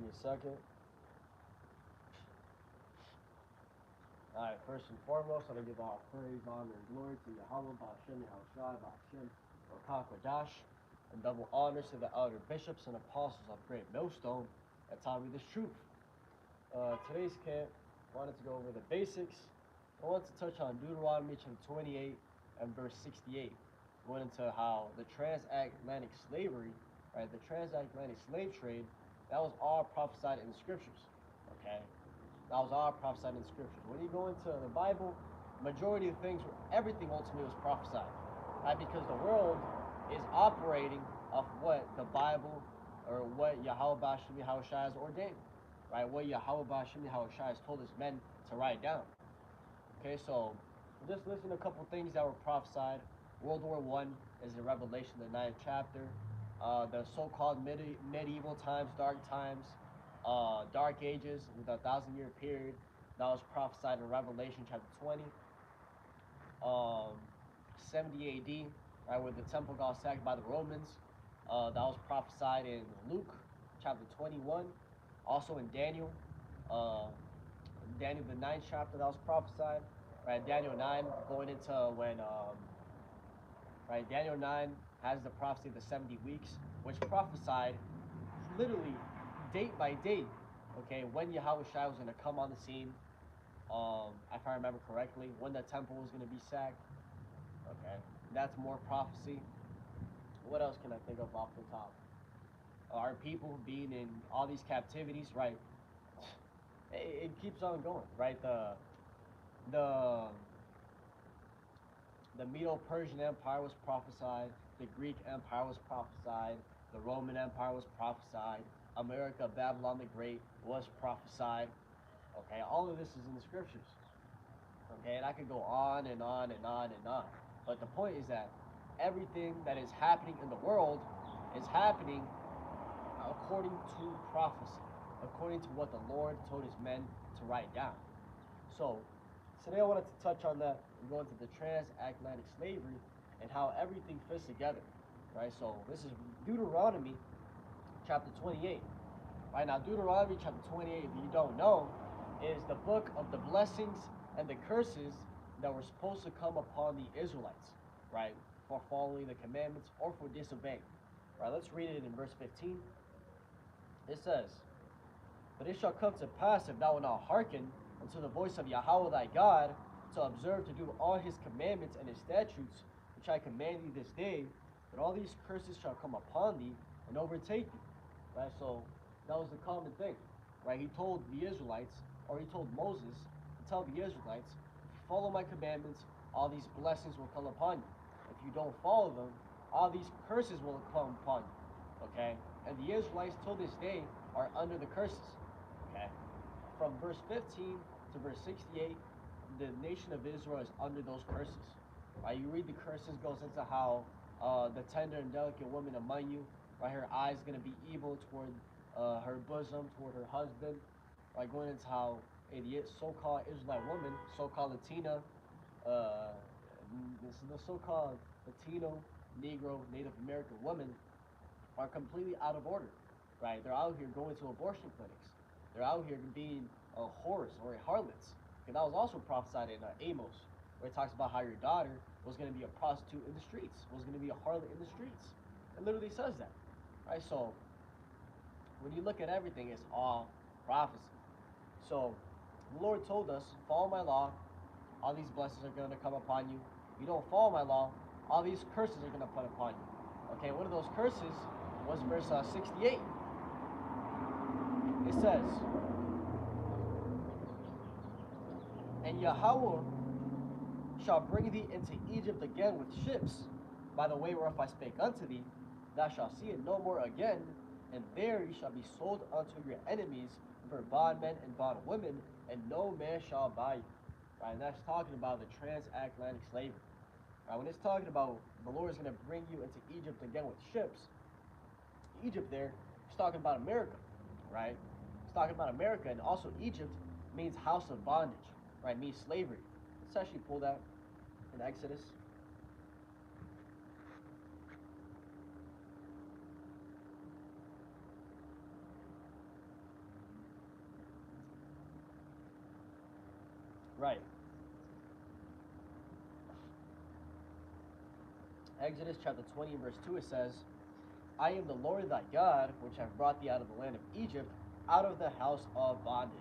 Give me a second. Alright, first and foremost, I'm going to give all praise, honor, and glory to Yahweh, Ba'ashem, Yahushai, Ba'ashem, Rakak, and double honors to the elder bishops and apostles of Great Millstone that taught me this truth. Today's camp, wanted to go over the basics. I wanted to touch on Deuteronomy chapter 28 and verse 68, going into how the transatlantic slavery, right, the transatlantic slave trade, that was all prophesied in the scriptures, okay? That was all prophesied in the scriptures. When you go into the Bible, majority of things, everything ultimately was prophesied, right? Because the world is operating off what the Bible or what Yahweh Ba'ashem Yahushai has ordained, right? What Yahweh Ba'ashem Yahushai has told his men to write down. Okay, so just listen to a couple things that were prophesied. World War I is in Revelation, the 9th chapter. The so-called medieval times, dark times, dark ages, the 1,000-year period, that was prophesied in Revelation chapter 20. 70 AD, right, where the temple got sacked by the Romans. That was prophesied in Luke chapter 21. Also in Daniel, Daniel the 9th chapter, that was prophesied. Right, Daniel 9 going into when, right, Daniel 9 has the prophecy of the 70 weeks, which prophesied literally date by date, okay, when Yahushua was going to come on the scene, if I remember correctly, when the temple was going to be sacked, okay, that's more prophecy. What else can I think of off the top? Our people being in all these captivities, right, it keeps on going, right, the Medo-Persian Empire was prophesied, the Greek Empire was prophesied, the Roman Empire was prophesied, America, Babylon the Great was prophesied. Okay, all of this is in the scriptures. Okay, and I could go on and on and on and on. But the point is that everything that is happening in the world is happening according to prophecy, according to what the Lord told his men to write down. So today I wanted to touch on that and go into the transatlantic slavery and how everything fits together, right? So this is Deuteronomy chapter 28. Right now, Deuteronomy chapter 28, if you don't know, is the book of the blessings and the curses that were supposed to come upon the Israelites, right, for following the commandments or for disobeying. Right, let's read it in verse 15. It says, "But it shall come to pass, if thou wilt not hearken unto the voice of Yahweh thy God, to observe to do all his commandments and his statutes, which I command thee this day, that all these curses shall come upon thee and overtake thee." Right, so that was the common thing, right? He told the Israelites, or he told Moses to tell the Israelites, if you follow my commandments, all these blessings will come upon you. If you don't follow them, all these curses will come upon you, okay? And the Israelites till this day are under the curses, okay? From verse 15 to verse 68, the nation of Israel is under those curses, right? You read the curses, goes into how the tender and delicate woman among you, right, her eyes going to be evil toward her bosom, toward her husband, right, going into how the so-called Israelite woman, so-called Latina, the so-called Latino, Negro, Native American women are completely out of order, right? They're out here going to abortion clinics. They're out here being whores or harlots. And that was also prophesied in Amos, where it talks about how your daughter was going to be a prostitute in the streets, was going to be a harlot in the streets. It literally says that, right? So when you look at everything, it's all prophecy. So the Lord told us, follow my law, all these blessings are going to come upon you. If you don't follow my law, all these curses are going to put upon you. Okay, one of those curses was verse 68. It says, "And Yahweh shall bring thee into Egypt again with ships, by the way whereof I spake unto thee, thou shalt see it no more again, and there ye shall be sold unto your enemies for bondmen and bondwomen, and no man shall buy you." Right, and that's talking about the transatlantic slavery. Right, when it's talking about the Lord is going to bring you into Egypt again with ships, Egypt there, it's talking about America, right? It's talking about America, and also Egypt means house of bondage, right? It means slavery. Let's actually pull that in Exodus. Right. Exodus chapter 20 verse 2, it says, I am the Lord thy God, which have brought thee out of the land of Egypt, out of the house of bondage.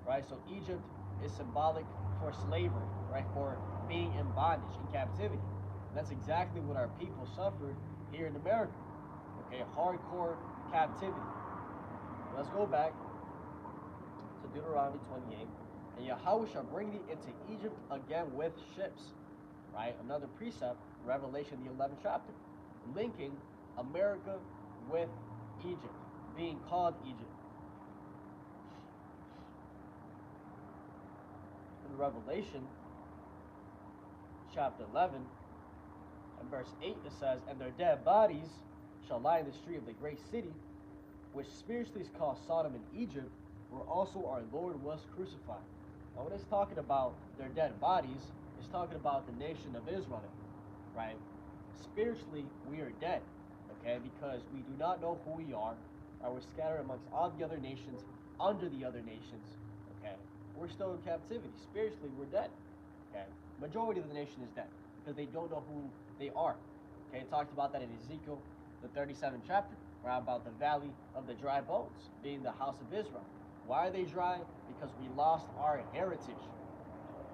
Right? So Egypt is symbolic for slavery, right? For being in bondage, in captivity. And that's exactly what our people suffered here in America. Okay, hardcore captivity. Let's go back to Deuteronomy 28. And Yahweh shall bring thee into Egypt again with ships. Right? Another precept, Revelation the 11th chapter, linking America with Egypt, being called Egypt. In Revelation chapter 11 and verse 8, it says, and their dead bodies shall lie in the street of the great city, which spiritually is called Sodom and Egypt, where also our Lord was crucified. Now when it's talking about their dead bodies, it's talking about the nation of Israel, right? Spiritually, we are dead, okay, because we do not know who we are. Right? We're scattered amongst all the other nations, under the other nations, okay? We're still in captivity. Spiritually, we're dead, okay? Majority of the nation is dead because they don't know who they are, okay? It talks about that in Ezekiel, the 37th chapter, right, about the valley of the dry bones, being the house of Israel. Why are they dry? Because we lost our heritage,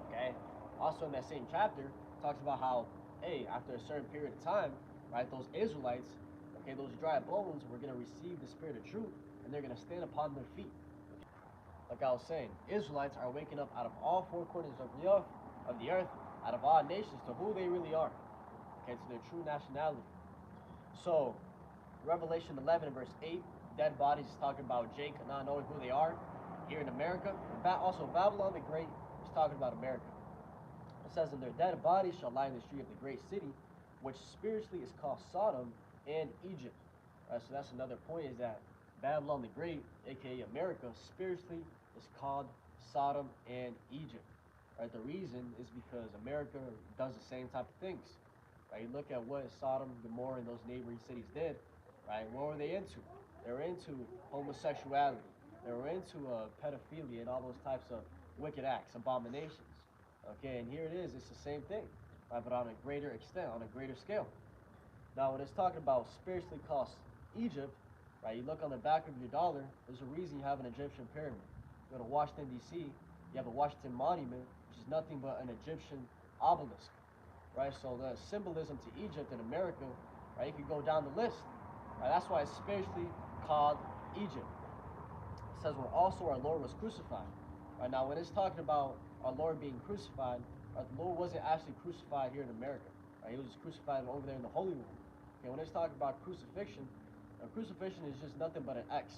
okay? Also in that same chapter, it talks about how, hey, after a certain period of time, right, those Israelites, okay, those dry bones were going to receive the spirit of truth, and they're going to stand upon their feet. Like I was saying, Israelites are waking up out of all four corners of the earth, out of all nations, to who they really are, okay, to their true nationality. So, Revelation 11 verse 8, dead bodies is talking about Jacob not knowing who they are here in America. And also, Babylon the Great is talking about America. It says, and their dead bodies shall lie in the street of the great city, which spiritually is called Sodom and Egypt. So that's another point, is that Babylon the Great, aka America, spiritually is called Sodom and Egypt. Right? The reason is because America does the same type of things. Right? You look at what Sodom, Gomorrah, and those neighboring cities did. Right? What were they into? They were into homosexuality. They were into pedophilia and all those types of wicked acts, abominations. Okay, and here it is. It's the same thing, right? But on a greater extent, on a greater scale. Now, when it's talking about spiritually called Egypt, right? You look on the back of your dollar. There's a reason you have an Egyptian pyramid. You go to Washington D.C. You have a Washington Monument, which is nothing but an Egyptian obelisk, right? So the symbolism to Egypt in America, right? You could go down the list. Right? That's why it's spiritually called Egypt. It says, where also our Lord was crucified. Right? Now, when it's talking about our Lord being crucified, right, the Lord wasn't actually crucified here in America. Right? He was crucified over there in the Holy Land. Okay, when it's talking about crucifixion, crucifixion is just nothing but an X.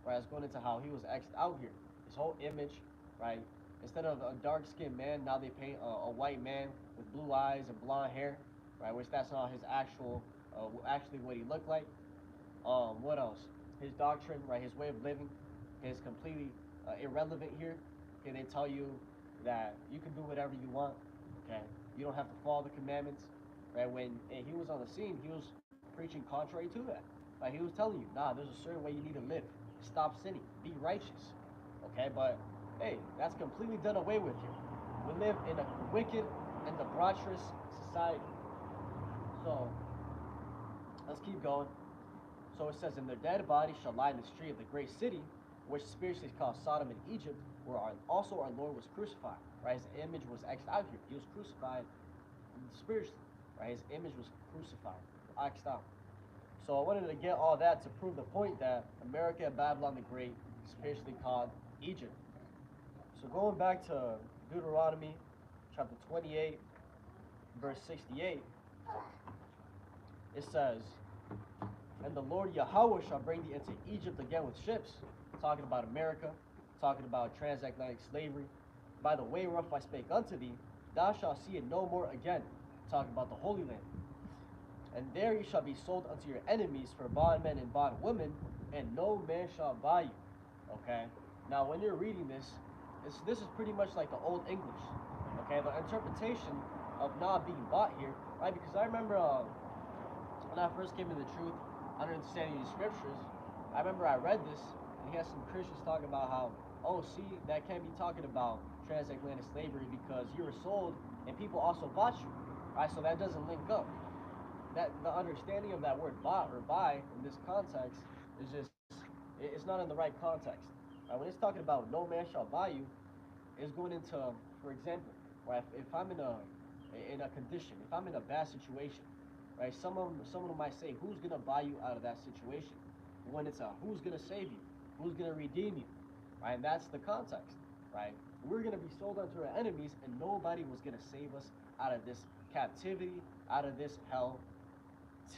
Right? It's going into how he was X'd out here. His whole image, right? Instead of a dark-skinned man, now they paint a white man with blue eyes and blonde hair, right? Which that's not his actually what he looked like. What else? His doctrine, right? His way of living is completely irrelevant here. Okay, they tell you that you can do whatever you want. Okay, you don't have to follow the commandments. Right? When he was on the scene, he was preaching contrary to that. Like he was telling you, nah, there's a certain way you need to live. Stop sinning. Be righteous. Okay, but hey, that's completely done away with here. We live in a wicked and debaucherous society. So let's keep going. So it says, and their dead bodies shall lie in the street of the great city, which spiritually is called Sodom and Egypt, where also our Lord was crucified. Right? His image was X'd out here. He was crucified spiritually. Right? His image was crucified, X'd out. So I wanted to get all that to prove the point that America and Babylon the Great is spiritually called Egypt. So going back to Deuteronomy chapter 28, verse 68, it says, and the Lord Yahweh shall bring thee into Egypt again with ships, talking about America, talking about transatlantic slavery. By the way whereof I spake unto thee, thou shalt see it no more again, talking about the Holy Land. And there ye shall be sold unto your enemies for bondmen and bondwomen, and no man shall buy you. Okay? Now, when you're reading this, this is pretty much like the Old English. Okay? The interpretation of not being bought here, right? Because I remember when I first came to the truth, understanding these scriptures, I remember I read this, and he had some Christians talking about how, oh, see, that can't be talking about transatlantic slavery because you were sold and people also bought you, right? So that doesn't link up. That the understanding of that word bought or buy in this context is just it's not in the right context. Right? When it's talking about no man shall buy you, it's going into, for example, right? If I'm in a condition, if I'm in a bad situation, right? Someone might say, who's gonna buy you out of that situation? When it's a who's gonna save you, who's gonna redeem you, right? And that's the context, right? We're gonna be sold unto our enemies, and nobody was gonna save us out of this captivity, out of this hell,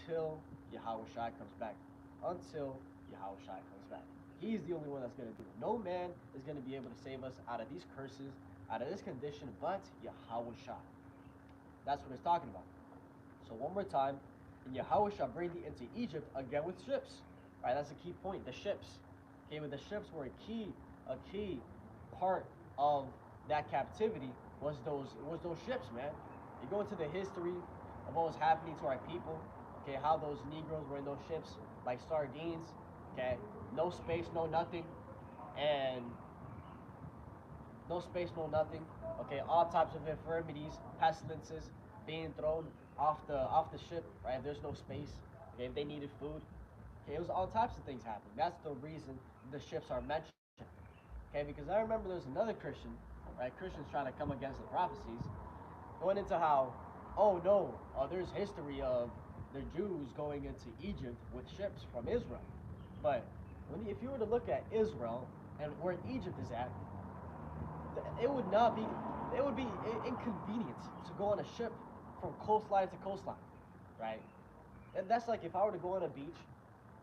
till Yahweh Shai comes back. Until Yahweh Shai comes back. He's the only one that's going to do it. No man is going to be able to save us out of these curses, out of this condition, but Yahweh Shai. That's what it's talking about. So one more time, and Yahweh shall bring thee into Egypt again with ships. Right, that's a key point. The ships. Okay, but the ships were a key part of that captivity was those ships, man. You go into the history of what was happening to our people. Okay, how those Negroes were in those ships like sardines. Okay, no space, no nothing, and no space, no nothing. Okay, all types of infirmities, pestilences being thrown off the ship. Right, if there's no space. Okay, if they needed food. Okay, it was all types of things happening. That's the reason the ships are mentioned. Okay, because I remember there's another Christian, right? Christians trying to come against the prophecies, going into how, oh no, there's history of the Jews going into Egypt with ships from Israel. But if you were to look at Israel and where Egypt is at, it would not be, it would be inconvenient to go on a ship from coastline to coastline, right? And that's like if I were to go on a beach,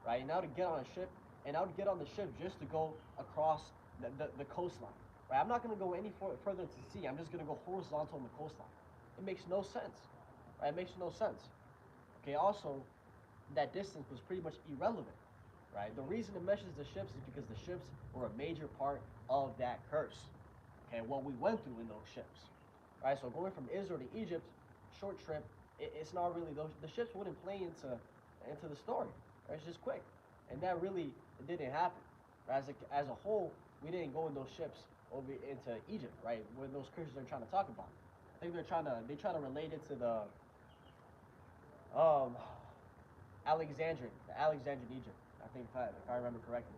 right, and I would get on a ship, and I would get on the ship just to go across the coastline, right? I'm not going to go any further to sea. I'm just going to go horizontal on the coastline. It makes no sense, right? It makes no sense. Okay, also, that distance was pretty much irrelevant, right? The reason it mentions the ships is because the ships were a major part of that curse, okay, what we went through in those ships, right? So going from Israel to Egypt, short trip, it's not really, the ships wouldn't play into the story, right? It's just quick, and that really it didn't happen. Right? As a whole, we didn't go in those ships over into Egypt, right? Where those Christians are trying to talk about. I think they try to relate it to the the Alexandrian Egypt. I think if I remember correctly,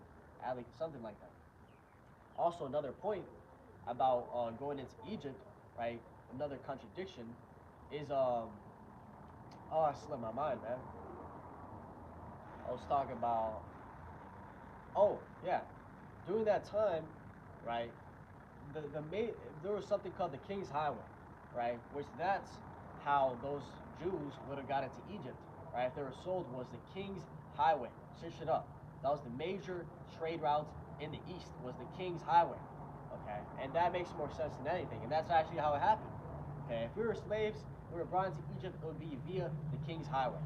something like that. Also, another point about going into Egypt, right? Another contradiction is oh, I slipped my mind, man. I was talking about, oh yeah, during that time, right? There was something called the King's Highway, right? Which that's how those Jews would have got into Egypt, right? If they were sold, was the King's Highway. Search it up. That was the major trade route in the East. Was the King's Highway, okay? And that makes more sense than anything. And that's actually how it happened. Okay, if we were slaves, we were brought into Egypt, it would be via the King's Highway.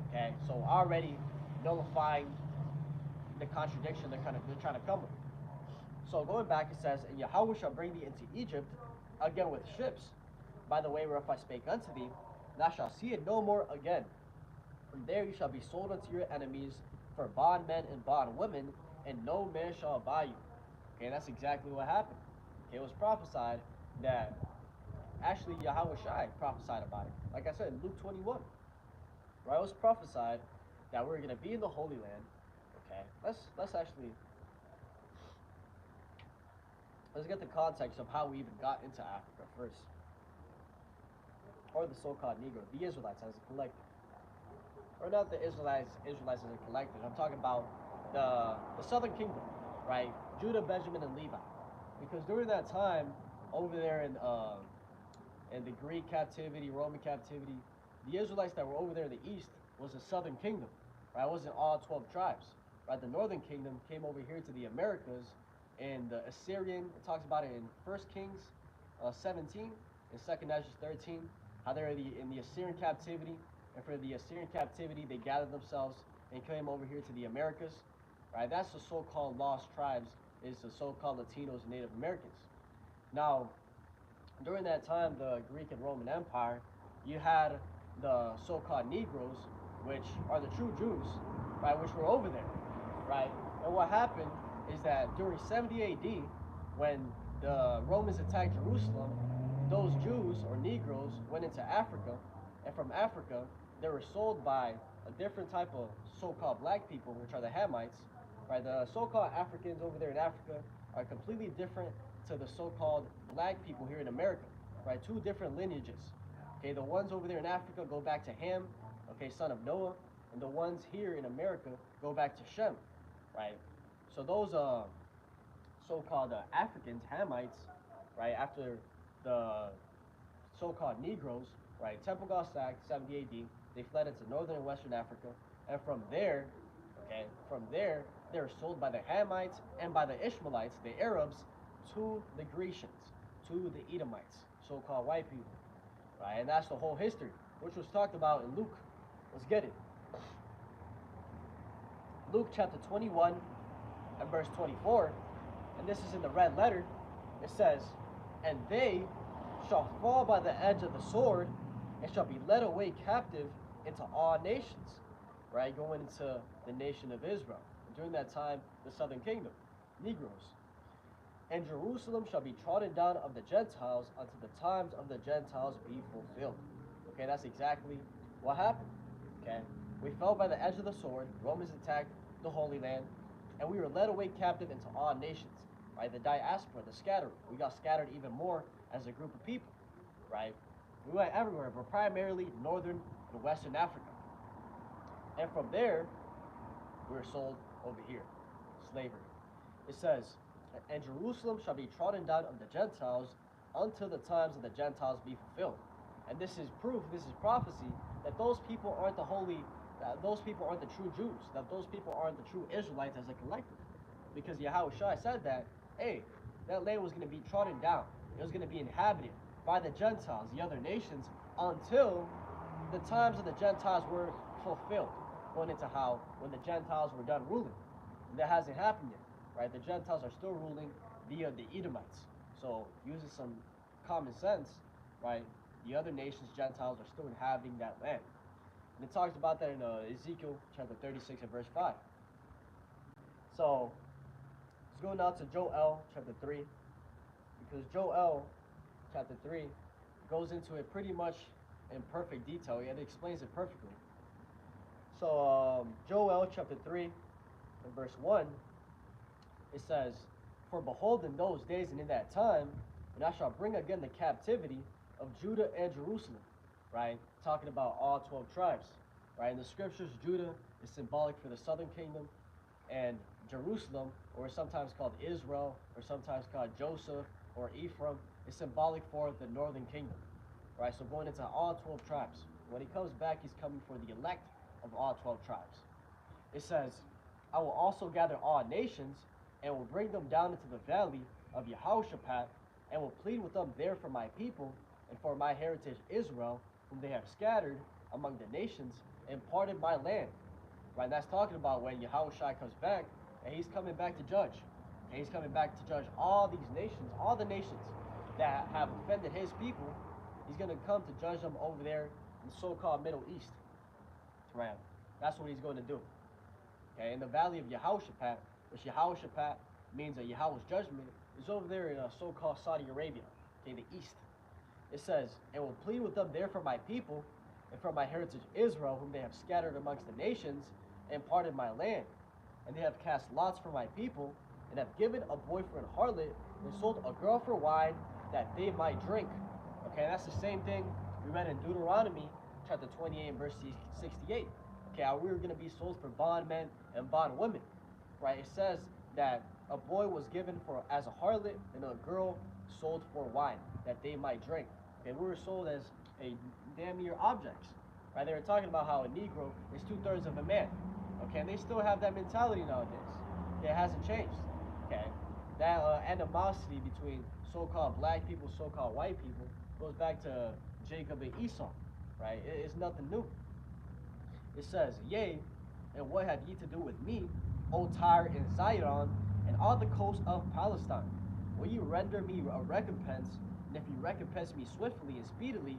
Okay, so already nullifying the contradiction they're trying to come with. So going back, it says, and Yahweh shall bring thee into Egypt again with ships, by the way whereof I spake unto thee, thou shalt see it no more again. And there you shall be sold unto your enemies for bondmen and bondwomen, and no man shall buy you. Okay, that's exactly what happened. Okay, it was prophesied that actually Yahweh Shai prophesied about it. Like I said, in Luke 21, right? It was prophesied that we're going to be in the Holy Land. Okay, let's actually let's get the context of how we even got into Africa first, or the so-called Negro, the Israelites as a collective, or not the Israelites as a collective. I'm talking about the Southern Kingdom, right? Judah, Benjamin, and Levi, because during that time over there in the Greek captivity, Roman captivity, the Israelites that were over there in the east was the Southern Kingdom, right? It wasn't all 12 tribes, right? The Northern Kingdom came over here to the Americas, and the Assyrian, it talks about it in 1 Kings 17, and 2nd Ezra 13, how they're in the Assyrian captivity, and for the Assyrian captivity, they gathered themselves and came over here to the Americas, right? That's the so-called lost tribes, is the so-called Latinos and Native Americans. Now, during that time, the Greek and Roman Empire, you had the so-called Negroes, which are the true Jews, right, which were over there, right? And what happened is that during 70 AD, when the Romans attacked Jerusalem, those Jews or Negroes went into Africa, and from Africa they were sold by a different type of so-called black people, which are the Hamites. Right, the so-called Africans over there in Africa are completely different to the so-called black people here in America. Right, two different lineages. Okay, the ones over there in Africa go back to Ham, okay, son of Noah, and the ones here in America go back to Shem. Right, so those so-called Africans, Hamites, right, after the so-called Negroes, right, Temple got sacked, 70 AD, they fled into northern and western Africa, and from there, okay, from there, they were sold by the Hamites and by the Ishmaelites, the Arabs, to the Grecians, to the Edomites, so-called white people, right, and that's the whole history, which was talked about in Luke. Let's get it. Luke chapter 21 and verse 24, and this is in the red letter. It says, "And they shall fall by the edge of the sword, and shall be led away captive into all nations," right? Going into the nation of Israel. During that time, the southern kingdom, Negroes. "And Jerusalem shall be trodden down of the Gentiles until the times of the Gentiles be fulfilled." Okay, that's exactly what happened. Okay, we fell by the edge of the sword. Romans attacked the Holy Land, and we were led away captive into all nations. Right, the diaspora, the scattering. We got scattered even more as a group of people. Right, we went everywhere, but primarily northern and western Africa. And from there, we were sold over here, slavery. It says, "And Jerusalem shall be trodden down of the Gentiles until the times of the Gentiles be fulfilled." And this is proof, this is prophecy, that those people aren't the holy, that those people aren't the true Jews, that those people aren't the true Israelites as a collective. Because Yahushua said that, hey, that land was going to be trodden down. It was going to be inhabited by the Gentiles, the other nations, until the times of the Gentiles were fulfilled. Going into how, when the Gentiles were done ruling. And that hasn't happened yet, right? The Gentiles are still ruling via the Edomites. So, using some common sense, right? The other nations, Gentiles, are still inhabiting that land. And it talks about that in Ezekiel chapter 36 and verse 5. So, let's go now to Joel chapter 3. Because Joel chapter 3 goes into it pretty much in perfect detail. It explains it perfectly. So, Joel chapter 3 and verse 1, it says, "For behold, in those days and in that time, and I shall bring again the captivity of Judah and Jerusalem," right? Talking about all 12 tribes, right? In the scriptures, Judah is symbolic for the southern kingdom, and Jerusalem, or sometimes called Israel, or sometimes called Joseph or Ephraim, is symbolic for the northern kingdom, right? So going into all 12 tribes. When he comes back, he's coming for the elect of all 12 tribes. It says, "I will also gather all nations, and will bring them down into the valley of Jehoshaphat, and will plead with them there for my people, and for my heritage Israel, whom they have scattered among the nations, and parted my land." Right, that's talking about when Yahushua comes back, and he's coming back to judge. And he's coming back to judge all these nations, all the nations that have offended his people. He's going to come to judge them over there in the so-called Middle East. Right, that's what he's going to do. Okay, in the valley of Jehoshaphat, which Jehoshaphat means that Yahweh's judgment, is over there in so-called Saudi Arabia, okay, the east. It says, "And will plead with them there for my people, and for my heritage Israel, whom they have scattered amongst the nations, and parted my land. And they have cast lots for my people, and have given a boy for an harlot, and sold a girl for wine, that they might drink." Okay, that's the same thing we read in Deuteronomy chapter 28 and verse 68. Okay, how we were going to be sold for bondmen and bondwomen. Right, it says that a boy was given for as a harlot, and a girl sold for wine, that they might drink. Okay, we were sold as a damn near objects. Right, they were talking about how a Negro is 2/3 of a man. Okay, and they still have that mentality nowadays. Okay, it hasn't changed. Okay, that animosity between so-called black people, so-called white people, goes back to Jacob and Esau. Right, it's nothing new. It says, "Yea, and what have ye to do with me, O Tyre and Zidon, and all the coasts of Palestine? Will you render me a recompense? And if you recompense me swiftly and speedily,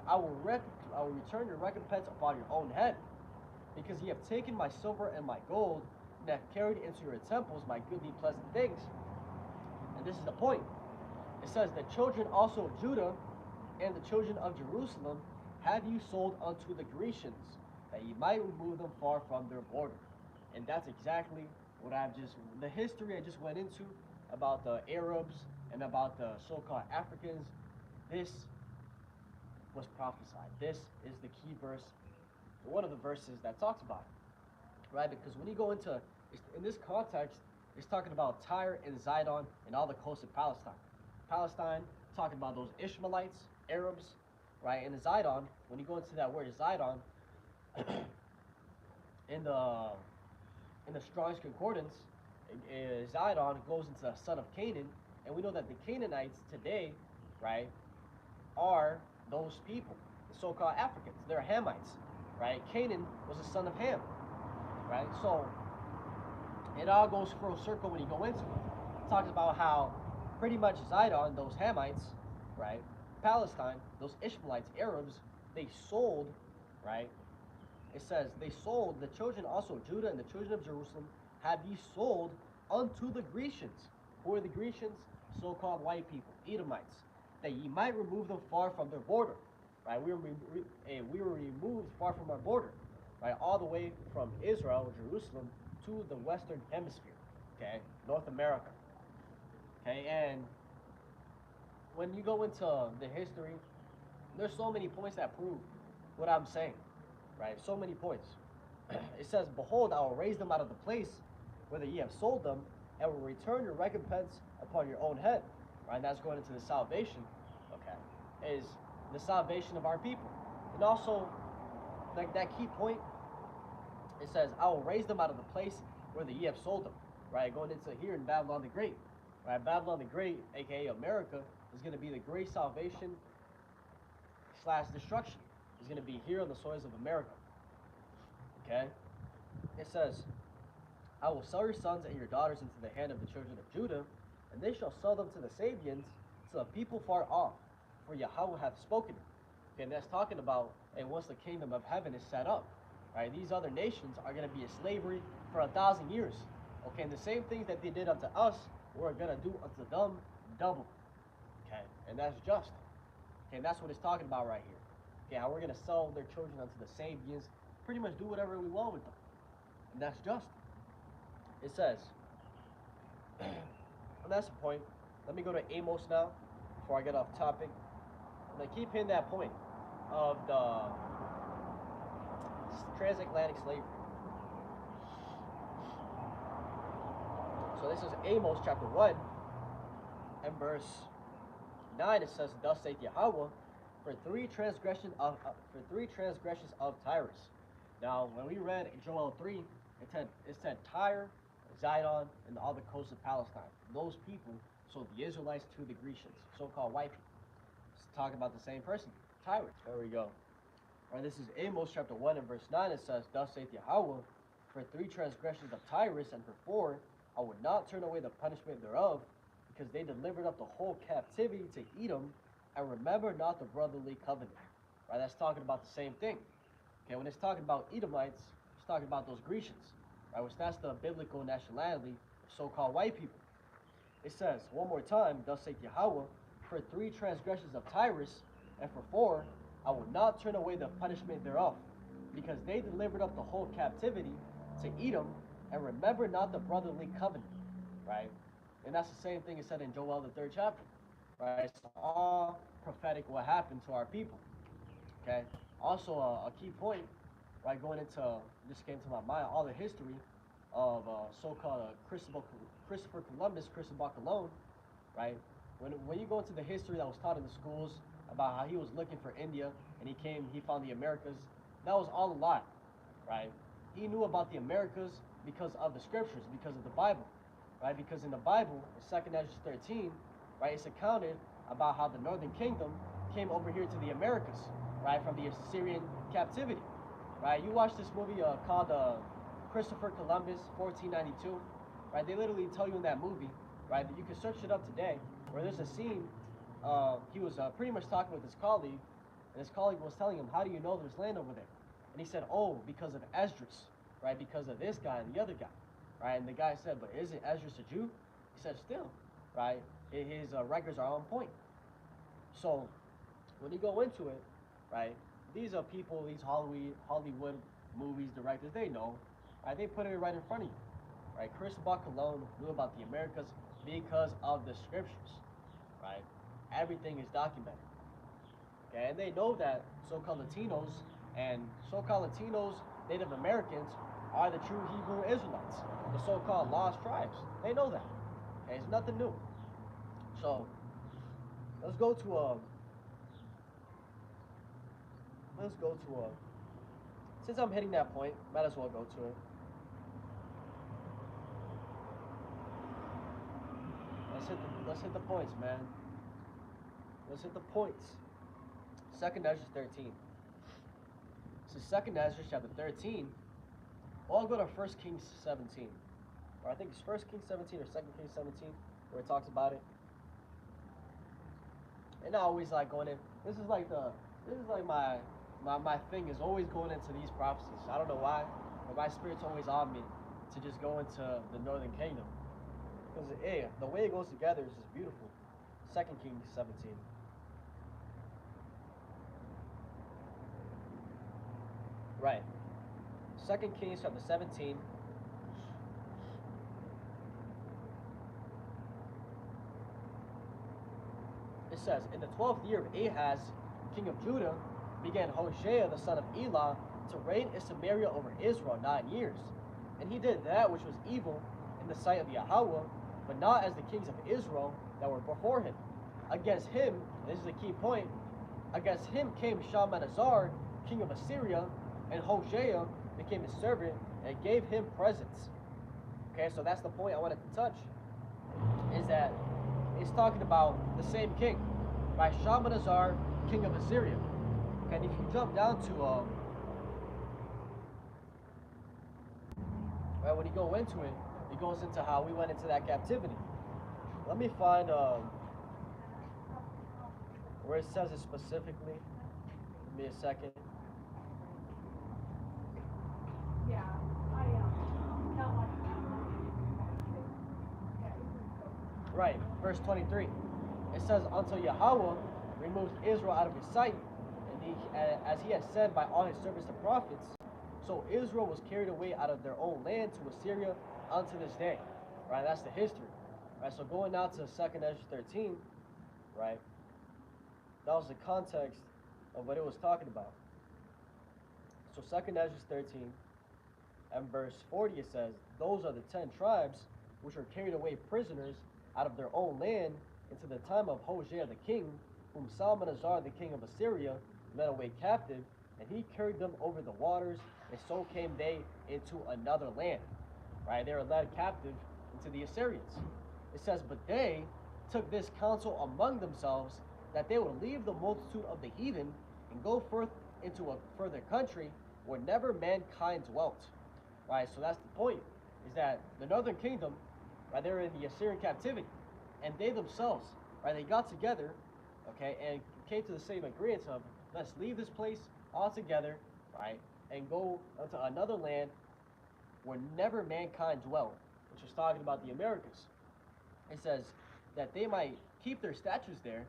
I will return your recompense upon your own head. Because ye have taken my silver and my gold, and have carried into your temples my goodly pleasant things, And this is the point. It says, the children also of Judah and the children of Jerusalem have you sold unto the Grecians, that ye might remove them far from their border. And that's exactly what the history I just went into about the Arabs and about the so-called Africans. This was prophesied. This is the key verse, one of the verses that talks about it, right? Because when you go into, in this context, it's talking about Tyre and Zidon and all the coast of Palestine. Palestine, talking about those Ishmaelites, Arabs, right? And Zidon, when you go into that word Zidon, in the Strong's Concordance, Zidon goes into the son of Canaan, and we know that the Canaanites today, right, are those people, the so-called Africans. They're Hamites, right? Canaan was the son of Ham, right? So it all goes full circle when you go into it. It talks about how pretty much Zidon, those Hamites, right, Palestine, those Ishmaelites, Arabs, they sold, right? It says, they sold the children also of Judah and the children of Jerusalem have ye sold unto the Grecians. Who are the Grecians? So-called white people, Edomites, that ye might remove them far from their border. Right? We were removed far from our border, right? All the way from Israel, Jerusalem, to the Western Hemisphere, okay? North America. Okay, and when you go into the history, there's so many points that prove what I'm saying, right? So many points. It says, behold, I will raise them out of the place whither ye have sold them, and will return your recompense upon your own head. Right? That's going into the salvation, okay, is the salvation of our people. And also, like that key point, it says, I will raise them out of the place whither ye have sold them. Right? Going into here in Babylon the Great. Right? Babylon the Great, aka America, is going to be the great salvation / destruction. It's going to be here on the soils of America. Okay? It says, I will sell your sons and your daughters into the hand of the children of Judah, and they shall sell them to the Sabians, to the people far off, for Yahweh hath spoken it. Okay, and that's talking about, and once the kingdom of heaven is set up, right, these other nations are going to be in slavery for 1,000 years. Okay, and the same things that they did unto us, we're going to do unto them double. Okay, and that's just. Okay, and that's what it's talking about right here. Okay, how we're going to sell their children unto the Sabians, pretty much do whatever we want with them. And that's just. It says, and that's the point. Let me go to Amos now, before I get off topic. And I keep hitting that point of the transatlantic slavery. So this is Amos chapter 1, and verse 9. It says, thus saith Yahweh, for three transgressions of Tyrus. Now, when we read in Joel 3, it said Tyre, Zidon, and all the coasts of Palestine. Those people sold the Israelites to the Grecians, so-called white people. It's talking about the same person, Tyre. There we go. All right, this is Amos chapter 1 and verse 9. It says, thus saith Yahweh, for three transgressions of Tyrus, and for four, I would not turn away the punishment thereof, because they delivered up the whole captivity to Edom, and remember not the brotherly covenant. Right, that's talking about the same thing. Okay, when it's talking about Edomites, it's talking about those Grecians. Right, which that's the biblical nationality of so-called white people. It says, one more time, thus saith Yahweh, for three transgressions of Tyrus, and for four, I will not turn away the punishment thereof, because they delivered up the whole captivity to Edom, and remember not the brotherly covenant. Right? And that's the same thing it said in Joel the 3rd chapter. Right? It's all prophetic what happened to our people. Okay? Also, a key point, right, going into, just came to my mind, all the history of so-called Christopher Columbus, Cristobal Colon, right? When you go into the history that was taught in the schools about how he was looking for India and he found the Americas, that was all a lie, right? He knew about the Americas because of the scriptures, because of the Bible, right? Because in the Bible, in 2nd Ezra 13, right, it's accounted about how the northern kingdom came over here to the Americas, right, from the Assyrian captivity, right? You watch this movie called Christopher Columbus, 1492, right? They literally tell you in that movie, right, that you can search it up today, where there's a scene, he was pretty much talking with his colleague, and his colleague was telling him, how do you know there's land over there? And he said, oh, because of Esdras, right, because of this guy and the other guy, right? And the guy said, but isn't Esdras a Jew? He said, still, right? His records are on point. So when you go into it, right, these are people, these Hollywood movies directors, they know, right? They put it right in front of you, right? Chris Buck alone knew about the Americas because of the scriptures, right? Everything is documented. Okay, and they know that so-called Latinos and so-called Latinos, Native Americans are the true Hebrew Israelites, the so-called lost tribes. They know that. Okay, it's nothing new. So let's go to since I'm hitting that point, might as well go to it. Let's hit the points, man. Let's hit the points. Second Ezra 13. So Second Ezra chapter 13. Well, I'll go to First Kings 17. Or I think it's First Kings 17 or Second Kings 17, where it talks about it. And I always like going in. This is like my thing is always going into these prophecies. I don't know why, but my spirit's always on me to just go into the Northern Kingdom. Because the way it goes together is just beautiful. Second Kings 17. Right. Second Kings chapter 17. It says, in the 12th year of Ahaz, king of Judah, began Hoshea the son of Elah to reign in Samaria over Israel 9 years. And he did that which was evil in the sight of Yahweh, but not as the kings of Israel that were before him. Against him, this is a key point, against him came Shalmaneser, king of Assyria, and Hoshea became his servant and gave him presents. Okay, so that's the point I wanted to touch, is that it's talking about the same king, right? Shalmaneser, king of Assyria. And if you jump down to right, when you go into it, it goes into how we went into that captivity. Let me find where it says it specifically. Give me a second. Yeah, not like Right, verse 23. It says, until Yahweh removes Israel out of his sight, and as he has said by all his servants the prophets, so Israel was carried away out of their own land to Assyria unto this day. Right, that's the history. Right, so going now to 2nd Ezra 13, right, that was the context of what it was talking about. So 2nd Ezra 13 and verse 40, it says, those are the 10 tribes which were carried away prisoners out of their own land into the time of Hoshea the king, whom Shalmaneser the king of Assyria led away captive, and he carried them over the waters, and so came they into another land. Right, they were led captive into the Assyrians. It says, but they took this counsel among themselves, that they would leave the multitude of the heathen and go forth into a further country where never mankind dwelt. Right, so that's the point, is that the northern kingdom, right, they're in the Assyrian captivity, and they themselves, right, they got together, okay, and came to the same agreement of, let's leave this place altogether, right, and go into another land where never mankind dwelt, which is talking about the Americas. It says that they might keep their statues there,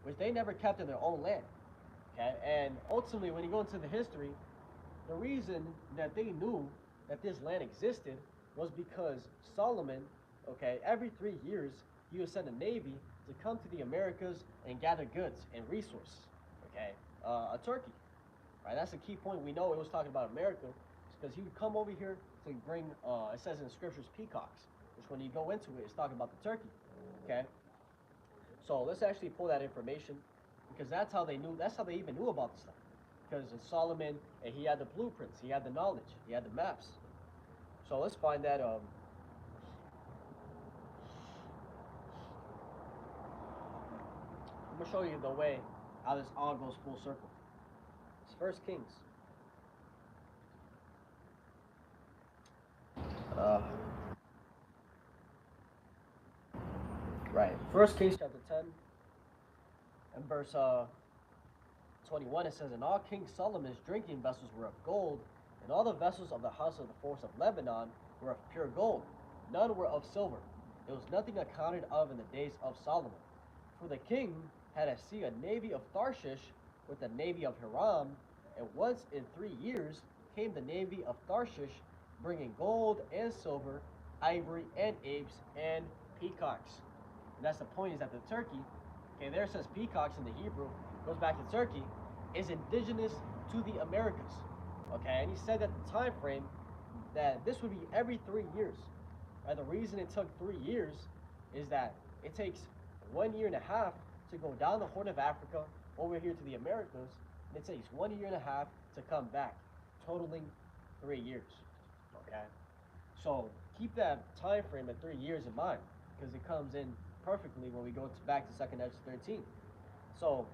which they never kept in their own land. Okay, and ultimately, when you go into the history, the reason that they knew that this land existed was because Solomon, okay, every 3 years, he would send a navy to come to the Americas and gather goods and resources, okay, Turkey, right? That's a key point. We know it was talking about America, because he would come over here to bring, it says in the scriptures, peacocks, which when you go into it, it's talking about the turkey, okay? So let's actually pull that information, because that's how they knew, that's how they even knew about this stuff. Because Solomon, he had the blueprints, he had the knowledge, he had the maps. So let's find that. I'm gonna show you the way how this all goes full circle. It's First Kings. Right. First Kings chapter 10 and verse 21, it says, and all King Solomon's drinking vessels were of gold, and all the vessels of the house of the forest of Lebanon were of pure gold. None were of silver. there was nothing accounted of in the days of Solomon. For the king had at sea a navy of Tarshish with the navy of Hiram, and once in 3 years came the navy of Tarshish, bringing gold and silver, ivory and apes and peacocks. And that's the point, is that the Turkey, okay, there it says peacocks in the Hebrew, goes back to Turkey, is indigenous to the Americas. Okay, and he said that the time frame that this would be every 3 years. Right? The reason it took 3 years is that it takes 1.5 years to go down the Horn of Africa over here to the Americas, and it takes 1.5 years to come back, totaling 3 years. Okay, so keep that time frame at 3 years in mind, because it comes in perfectly when we go back to 2nd Ezra 13. So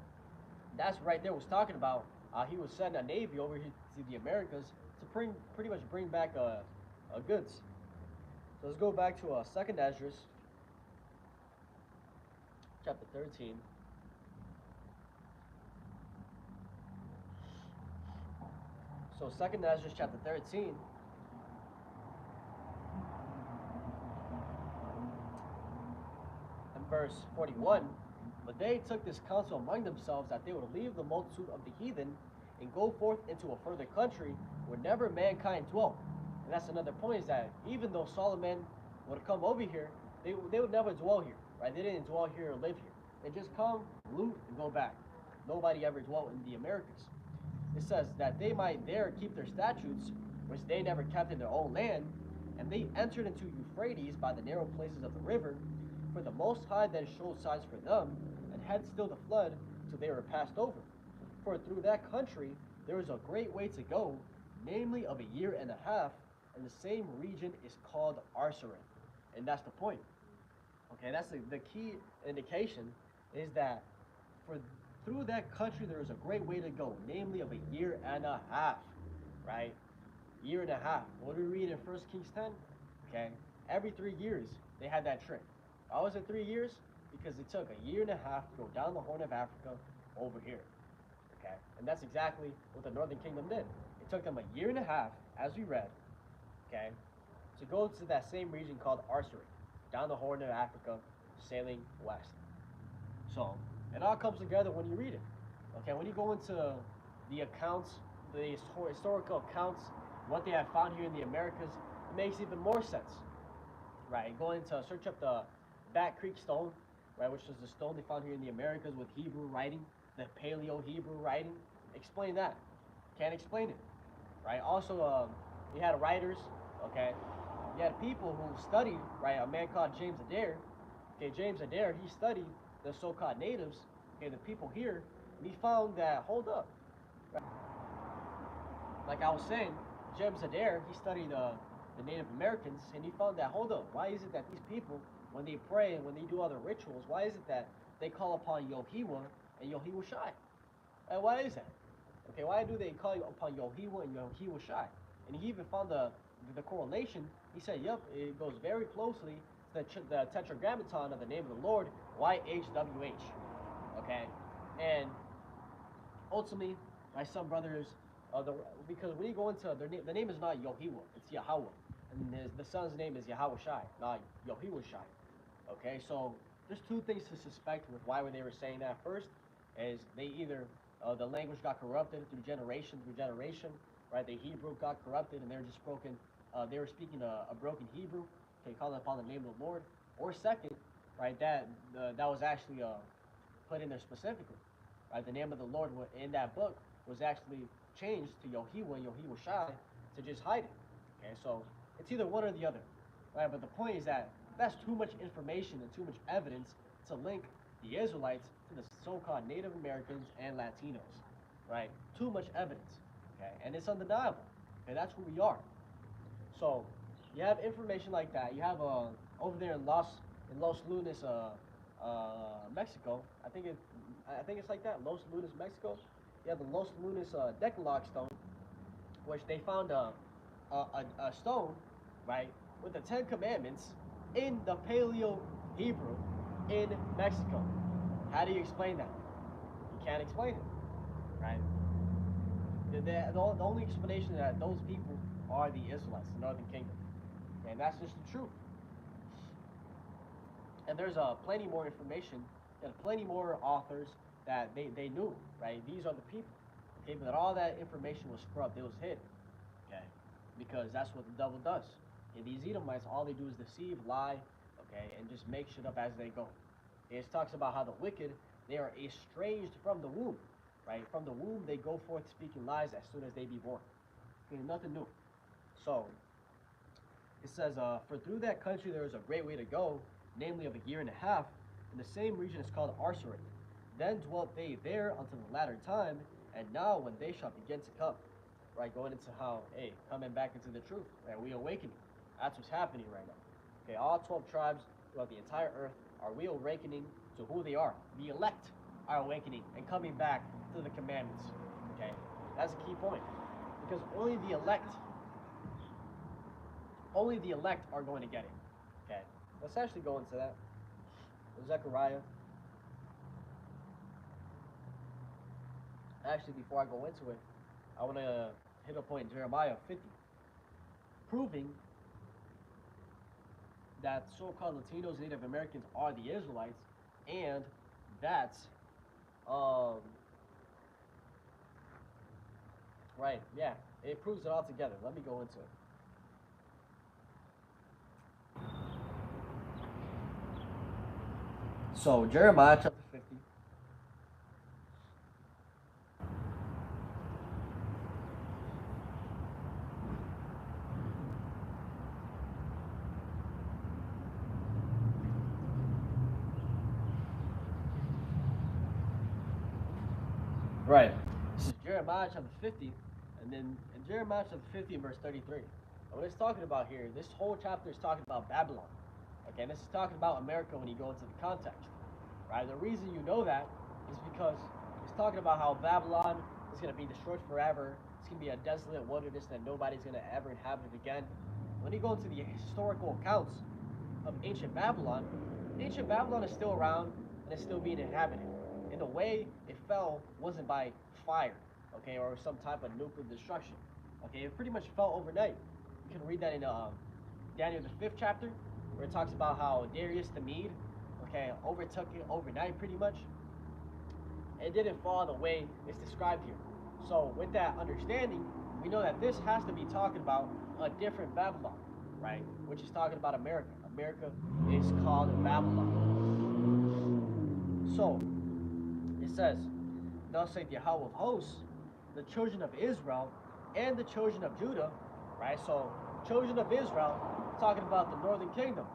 that's right there was talking about he was sending a navy over here to the Americas to pretty much bring back goods. So let's go back to 2nd Ezra chapter 13. So 2nd Ezra chapter 13. And verse 41. But they took this counsel among themselves, that they would leave the multitude of the heathen and go forth into a further country where never mankind dwelt. And that's another point, is that even though Solomon would come over here, they would never dwell here, right? They didn't dwell here or live here. They just come, loot, and go back. Nobody ever dwelt in the Americas. It says that they might there keep their statutes, which they never kept in their own land, and they entered into Euphrates by the narrow places of the river, for the Most High then showed signs for them, and had still the flood till they were passed over. For through that country there is a great way to go, namely of 1.5 years, and the same region is called Arsaran. And that's the point. Okay, that's the key indication, is that through that country there is a great way to go, namely of 1.5 years, right? 1.5 years. What do we read in 1 Kings 10? Okay, every 3 years they had that trip. Why was it 3 years? Because it took 1.5 years to go down the Horn of Africa over here. Okay, and that's exactly what the Northern Kingdom did. It took them 1.5 years, as we read, okay, to go to that same region called Arsaran, down the Horn of Africa, sailing west. So it all comes together when you read it. Okay, when you go into the accounts, the historical accounts, what they have found here in the Americas, it makes even more sense. Right, going to search up the Back Creek stone, right, which is the stone they found here in the Americas with Hebrew writing, the Paleo-Hebrew writing. Explain that. Can't explain it. Right, also you had writers, okay, you had people who studied, right, a man called James Adair. Okay, James Adair, he studied the so-called natives, okay, the people here, and he found that, hold up, right? Like I was saying, James Adair, he studied the Native Americans, and he found that, hold up, why is it that these people, when they pray and when they do other rituals, why is it that they call upon Yohiwa and Yohiwa Shai? And why is that? Okay, why do they call upon Yohiwa and Yohiwa Shai? And he even found the correlation. He said, yep, it goes very closely to the tetragrammaton of the name of the Lord, YHWH. Okay, and ultimately, my son brothers, because when you go into the name is not Yohiwa, it's Yahweh, and the son's name is Yahweh Shai, not Yohiwa Shai. Okay, so there's two things to suspect with why they were saying that. First is they either the language got corrupted through generation, right? The Hebrew got corrupted and they're just broken. They were speaking a broken Hebrew. Okay, calling upon the name of the Lord. Or second, right? That was actually put in there specifically, right? The name of the Lord in that book was actually changed to Yohiwa and Yohiwa Shai to just hide it. Okay, so it's either one or the other, right? But the point is that that's too much information and too much evidence to link the Israelites to the so-called Native Americans and Latinos, right? Too much evidence, okay? And it's undeniable, and that's who we are. So you have information like that. You have over there in Los Lunas, Mexico. I think it's like that. Los Lunas, Mexico. You have the Los Lunas Decalogue stone, which they found a stone, right, with the 10 Commandments in the Paleo Hebrew in Mexico. How do you explain that? You can't explain it, right? The only explanation is that those people are the Israelites, the Northern Kingdom, and that's just the truth. And there's plenty more information and plenty more authors that they knew, right? These are the people, okay? But all that information was scrubbed, it was hid, okay? Because that's what the devil does. And these Edomites, all they do is deceive, lie, okay, and just make shit up as they go. It talks about how the wicked, they are estranged from the womb, right? From the womb, they go forth speaking lies as soon as they be born. Okay, nothing new. So, it says, for through that country there is a great way to go, namely of a year and a half, and the same region is called Arsarid. Then dwelt they there until the latter time, and now when they shall begin to come, right, going into how, hey, coming back into the truth, right, we awakening. That's what's happening right now. Okay, all 12 tribes throughout the entire earth are we awakening to who they are. The elect are awakening and coming back to the commandments. Okay, that's a key point, because only the elect are going to get it. Okay, let's actually go into that. Zechariah. Actually, before I go into it, I want to hit a point in Jeremiah 50, proving that so-called Latinos, Native Americans are the Israelites, and that, right, yeah, it proves it all together. Let me go into it. So, Jeremiah chapter 50. Right. This is Jeremiah chapter 50, and then in Jeremiah chapter 50 and verse 33. And what it's talking about here, this whole chapter is talking about Babylon. Okay, and this is talking about America when you go into the context. Right? The reason you know that is because it's talking about how Babylon is going to be destroyed forever. It's going to be a desolate wilderness that nobody's going to ever inhabit again. When you go into the historical accounts of ancient Babylon is still around and it's still being inhabited. And the way it fell wasn't by fire, okay, or some type of nuclear destruction. Okay, it pretty much fell overnight. You can read that in Daniel the 5th chapter, where it talks about how Darius the Mede, okay, overtook it overnight pretty much. It didn't fall the way it's described here. So with that understanding, we know that this has to be talking about a different Babylon, right? Which is talking about America. America is called Babylon. So it says, thus saith Yahweh of hosts, the children of Israel and the children of Judah, right? So children of Israel talking about the northern kingdom,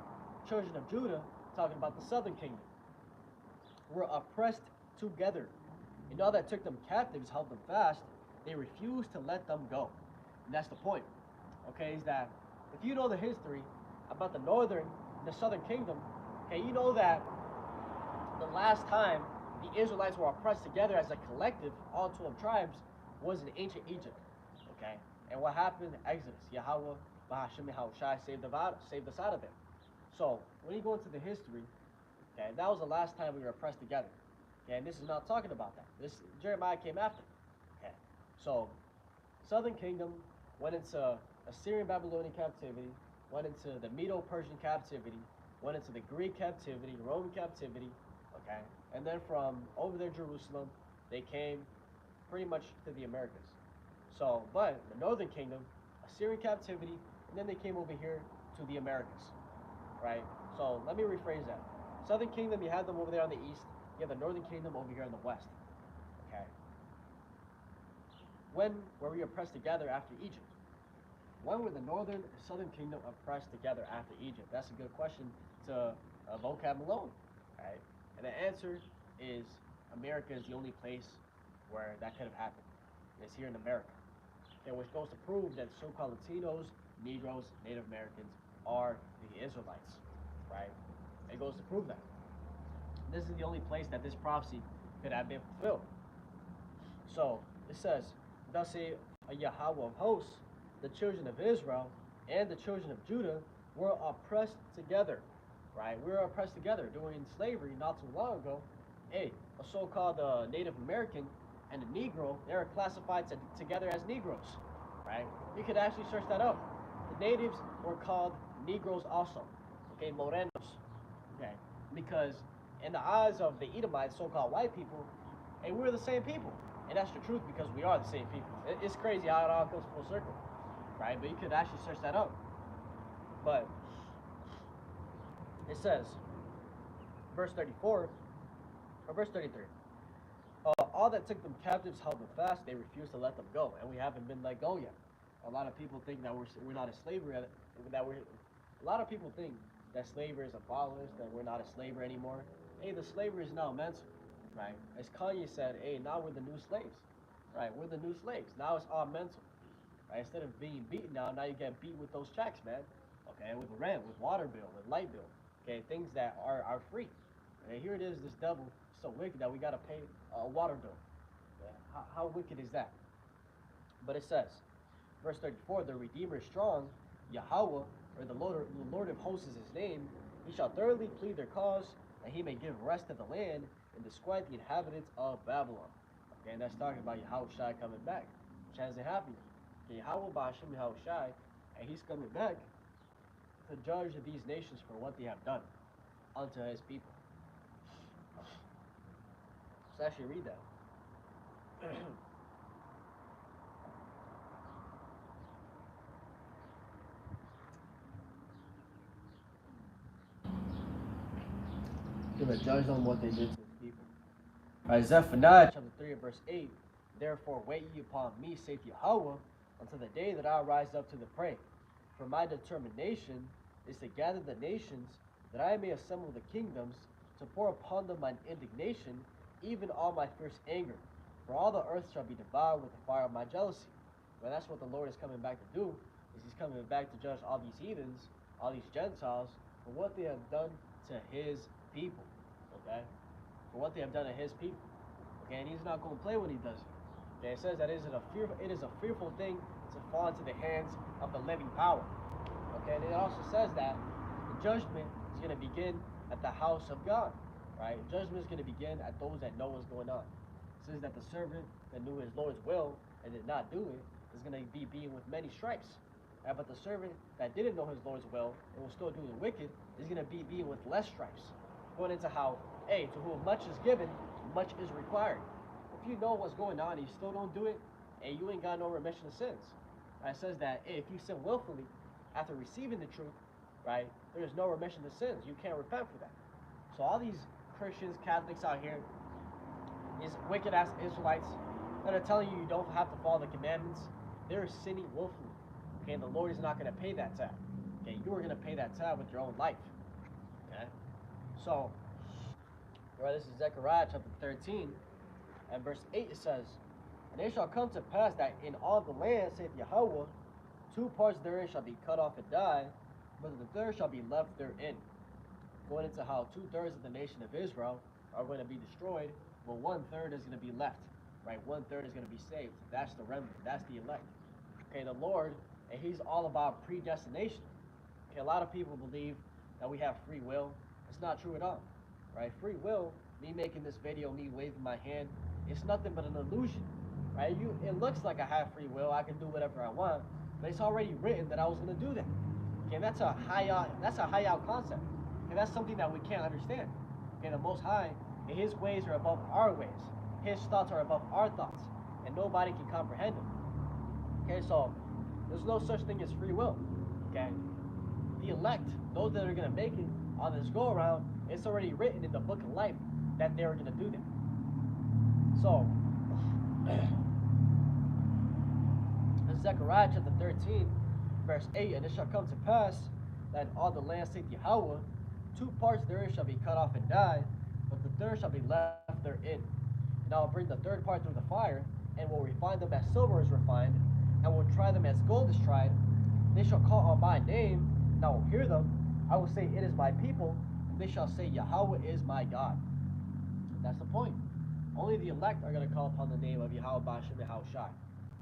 children of Judah talking about the southern kingdom, were oppressed together. And all that took them captives held them fast. They refused to let them go. And that's the point. Okay, is that if you know the history about the northern and the southern kingdom, okay, you know that the last time the Israelites were oppressed together as a collective, all 12 tribes, was in ancient Egypt. Okay, and what happened? Exodus. Yahweh, Bahashim, Yahushai saved us out of it. So when you go into the history, okay, that was the last time we were oppressed together. Okay, and this is not talking about that. This Jeremiah came after. Okay, so southern kingdom went into Assyrian Babylonian captivity, went into the Medo-Persian captivity, went into the Greek captivity, Roman captivity. Okay, and then from over there, Jerusalem, they came pretty much to the Americas. So, but the northern kingdom, Assyrian captivity, and then they came over here to the Americas, right? So let me rephrase that. Southern kingdom, you had them over there on the east. You have the northern kingdom over here in the west. Okay. When were we oppressed together after Egypt? When were the northern and southern kingdom oppressed together after Egypt? That's a good question to vocab Malone, right? And the answer is America is the only place where that could have happened. It's here in America. And which goes to prove that so-called Latinos, Negroes, Native Americans are the Israelites, right? It goes to prove that. This is the only place that this prophecy could have been fulfilled. So it says, thus say Yahweh of hosts, the children of Israel and the children of Judah were oppressed together, right? We were oppressed together during slavery not too long ago. A so-called Native American and a Negro, they were classified together as Negroes, right? You could actually search that up. The natives were called Negroes also, okay, Morenos, okay? Because in the eyes of the Edomites, so-called white people, hey, we're the same people. And that's the truth because we are the same people. It's crazy how it all comes full circle, right? But you could actually search that up. But it says, verse 34, or verse 33, all that took them captives held them fast. They refused to let them go, and we haven't been let go yet. A lot of people think that we're not a slavery, that we're. A lot of people think that slavery is abolished, that we're not a slavery anymore. Hey, the slavery is now mental, right? As Kanye said, hey, now we're the new slaves, right? We're the new slaves. Now it's all mental, right? Instead of being beaten now you get beat with those checks, man. Okay, with rent, with water bill, with light bill. Okay, things that are free. And here it is, this devil so wicked that we gotta pay a water bill. Yeah, how wicked is that? But it says, verse 34, the Redeemer is strong, Yahweh, or the Lord of hosts is his name. He shall thoroughly plead their cause, that he may give rest to the land and disquiet the inhabitants of Babylon. Okay, and that's talking about Yahushua coming back, which hasn't happened yet. Okay, Yahweh Ba'Hashem Yahushua, and he's coming back to judge these nations for what they have done unto his people. Let's actually read that. Gonna judge them what they did to his people. Alright, Zephaniah chapter 3 verse 8. Therefore wait ye upon me, saith Yahweh, until the day that I rise up to the prey. For my determination is to gather the nations, that I may assemble the kingdoms, to pour upon them mine indignation, even all my fierce anger. For all the earth shall be devoured with the fire of my jealousy. Well, that's what the Lord is coming back to do, is he's coming back to judge all these heathens, all these Gentiles, for what they have done to his people. Okay? For what they have done to his people. Okay, and he's not going to play when he does it. Okay, it says that it is a fearful thing to fall into the hands of the living power. Okay, and it also says that the judgment is going to begin at the house of God. Right? Judgment is going to begin at those that know what's going on. It says that the servant that knew his Lord's will and did not do it is going to be beaten with many stripes. Right? But the servant that didn't know his Lord's will and will still do the wicked is going to be beaten with less stripes. Going into how, hey, to whom much is given, much is required. If you know what's going on and you still don't do it, hey, you ain't got no remission of sins. Right? It says that hey, if you sin willfully after receiving the truth, right, there is no remission of sins. You can't repent for that. So all these Christians, Catholics out here, these wicked ass Israelites that are telling you you don't have to follow the commandments, they're sinning willfully. Okay, and the Lord is not going to pay that tab. Okay, you are going to pay that tab with your own life. Okay, so, right, this is Zechariah chapter 13, and verse 8 it says, and it shall come to pass that in all the land, saith Yahweh, 2 parts therein shall be cut off and die, but the third shall be left therein. Going into how 2/3 of the nation of Israel are going to be destroyed, but 1/3 is going to be left. Right? 1/3 is going to be saved. That's the remnant. That's the elect. Okay, the Lord, and he's all about predestination. Okay, a lot of people believe that we have free will. It's not true at all. Right? Free will, me making this video, me waving my hand, it's nothing but an illusion. Right? It looks like I have free will. I can do whatever I want, but it's already written that I was going to do that. Okay, that's a high-out concept. Okay, that's something that we can't understand. Okay, the Most High, his ways are above our ways. His thoughts are above our thoughts, and nobody can comprehend them. Okay, so there's no such thing as free will. Okay, the elect, those that are going to make it on this go around, it's already written in the book of life that they're going to do that. So, Zechariah chapter 13, verse 8, and it shall come to pass that in all the land, saith Yahweh, 2 parts therein shall be cut off and die, but the third shall be left therein. And I will bring the third part through the fire, and will refine them as silver is refined, and will try them as gold is tried. They shall call on my name, and I will hear them. I will say, it is my people, and they shall say, Yahweh is my God. That's the point. Only the elect are going to call upon the name of Yahweh Ba'Hashem Yahushai.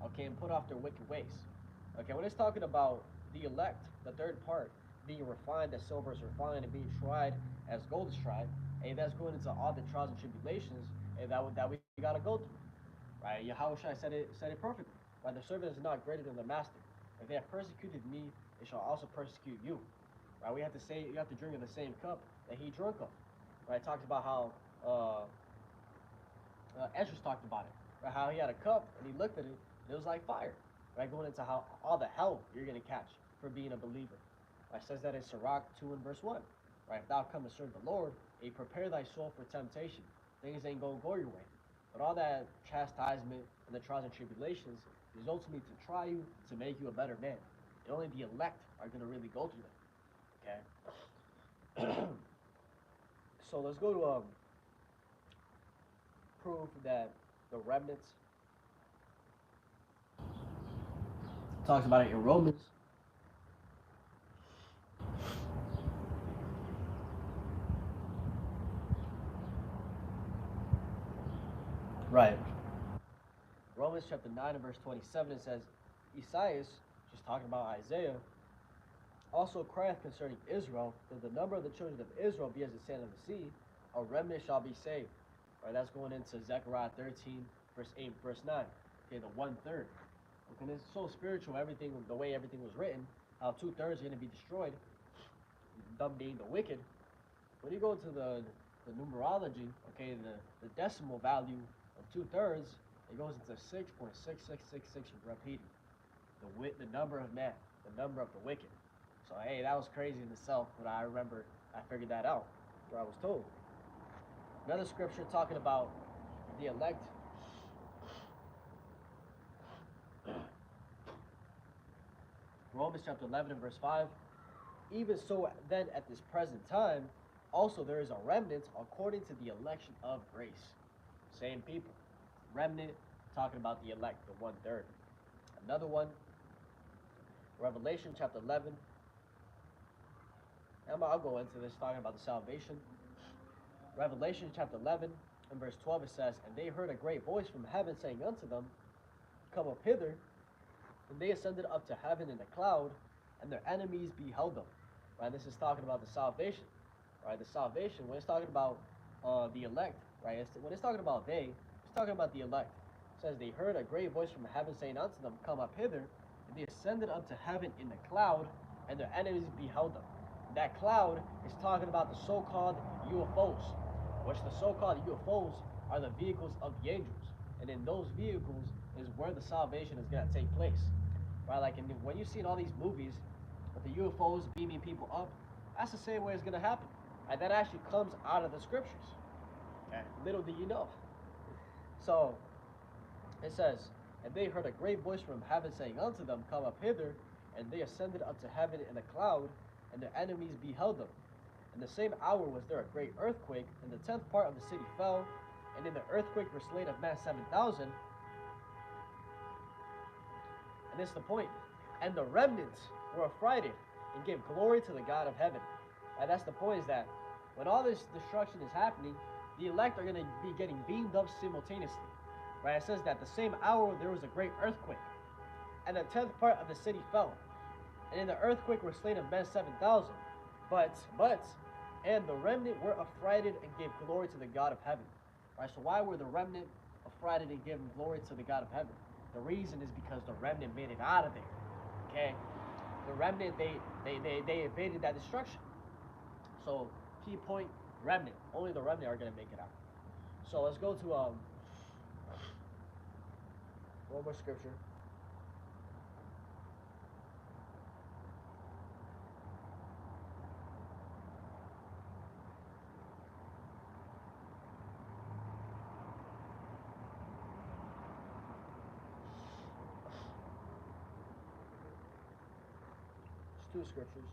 Okay, and put off their wicked ways. Okay, when it's talking about the elect, the third part, being refined as silver is refined and being tried as gold is tried, and that's going into all the trials and tribulations and that we got to go through. Right? Yahushua said it perfectly. Right? The servant is not greater than the master. If they have persecuted me, they shall also persecute you. Right? You have to drink of the same cup that he drank of. right? Talks about how Ezra talked about it, right? How he had a cup and he looked at it, and it was like fire, right? Going into how all the hell you're gonna catch for being a believer. Right? It says that in Sirach 2 and verse 1, right? If thou come to serve the Lord, he prepare thy soul for temptation. Things ain't gonna go your way. But all that chastisement and the trials and tribulations is ultimately to try you, to make you a better man. And only the elect are gonna really go through that. Okay? So let's go to prove that the remnants talks about it in Romans. Right. Romans chapter 9 and verse 27, it says, Esaias, just talking about Isaiah, also crieth concerning Israel, that the number of the children of Israel be as the sand of the sea, a remnant shall be saved. Right, that's going into Zechariah 13, verse 8, verse 9. Okay, the 1/3. Okay, and it's so spiritual, everything, the way everything was written, how 2/3 are going to be destroyed, them being the wicked. When you go to the numerology, okay, the decimal value of 2/3, it goes into 6.6666 repeating. The number of man, the number of the wicked. So hey, that was crazy in itself, but I remember I figured that out, where I was told. Another scripture talking about the elect. Romans chapter 11 and verse 5. Even so then at this present time, also there is a remnant according to the election of grace. Same people. Remnant, talking about the elect, the 1/3. Another one, Revelation chapter 11. I'll go into this talking about the salvation. Revelation chapter 11 and verse 12, it says, And they heard a great voice from heaven saying unto them, Come up hither. And they ascended up to heaven in a cloud, and their enemies beheld them. Right, this is talking about the salvation. Right, the salvation, when it's talking about the elect, right, when it's talking about they, it's talking about the elect. It says, They heard a great voice from heaven saying unto them, Come up hither. And they ascended up to heaven in a cloud, and their enemies beheld them. That cloud is talking about the so-called UFOs, which the so-called UFOs are the vehicles of the angels. And in those vehicles is where the salvation is going to take place. Right? Like when you see in all these movies with the UFOs beaming people up, that's the same way it's going to happen. Right? That actually comes out of the scriptures. Okay? Little do you know. So it says, And they heard a great voice from heaven saying unto them, Come up hither. And they ascended up to heaven in a cloud, and their enemies beheld them. In the same hour was there a great earthquake, and the 10th part of the city fell, and in the earthquake were slain of men 7,000. And this is the point. And the remnants were affrighted, and gave glory to the God of heaven. And that's the point, is that when all this destruction is happening, the elect are going to be getting beamed up simultaneously. Right? It says that the same hour there was a great earthquake, and the 10th part of the city fell. And in the earthquake were slain of men 7,000. And the remnant were affrighted and gave glory to the God of heaven. Right? So why were the remnant affrighted and giving glory to the God of heaven? The reason is because the remnant made it out of there. Okay? The remnant, they evaded that destruction. So key point, remnant. Only the remnant are going to make it out. So let's go to one more scripture. Two scriptures.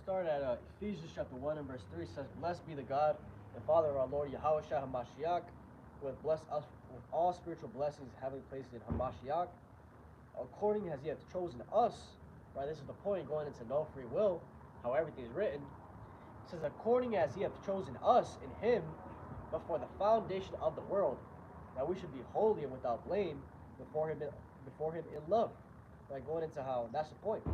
Start at Ephesians chapter 1 and verse 3. Says, Blessed be the God and Father of our Lord Yahushua HaMashiach, who hath blessed us with all spiritual blessings, having places in HaMashiach, according as he hath chosen us. Right, this is the point, going into no free will, how everything is written. It says, according as he hath chosen us in him before the foundation of the world, that we should be holy and without blame before him in love. Right, going into how that's the point.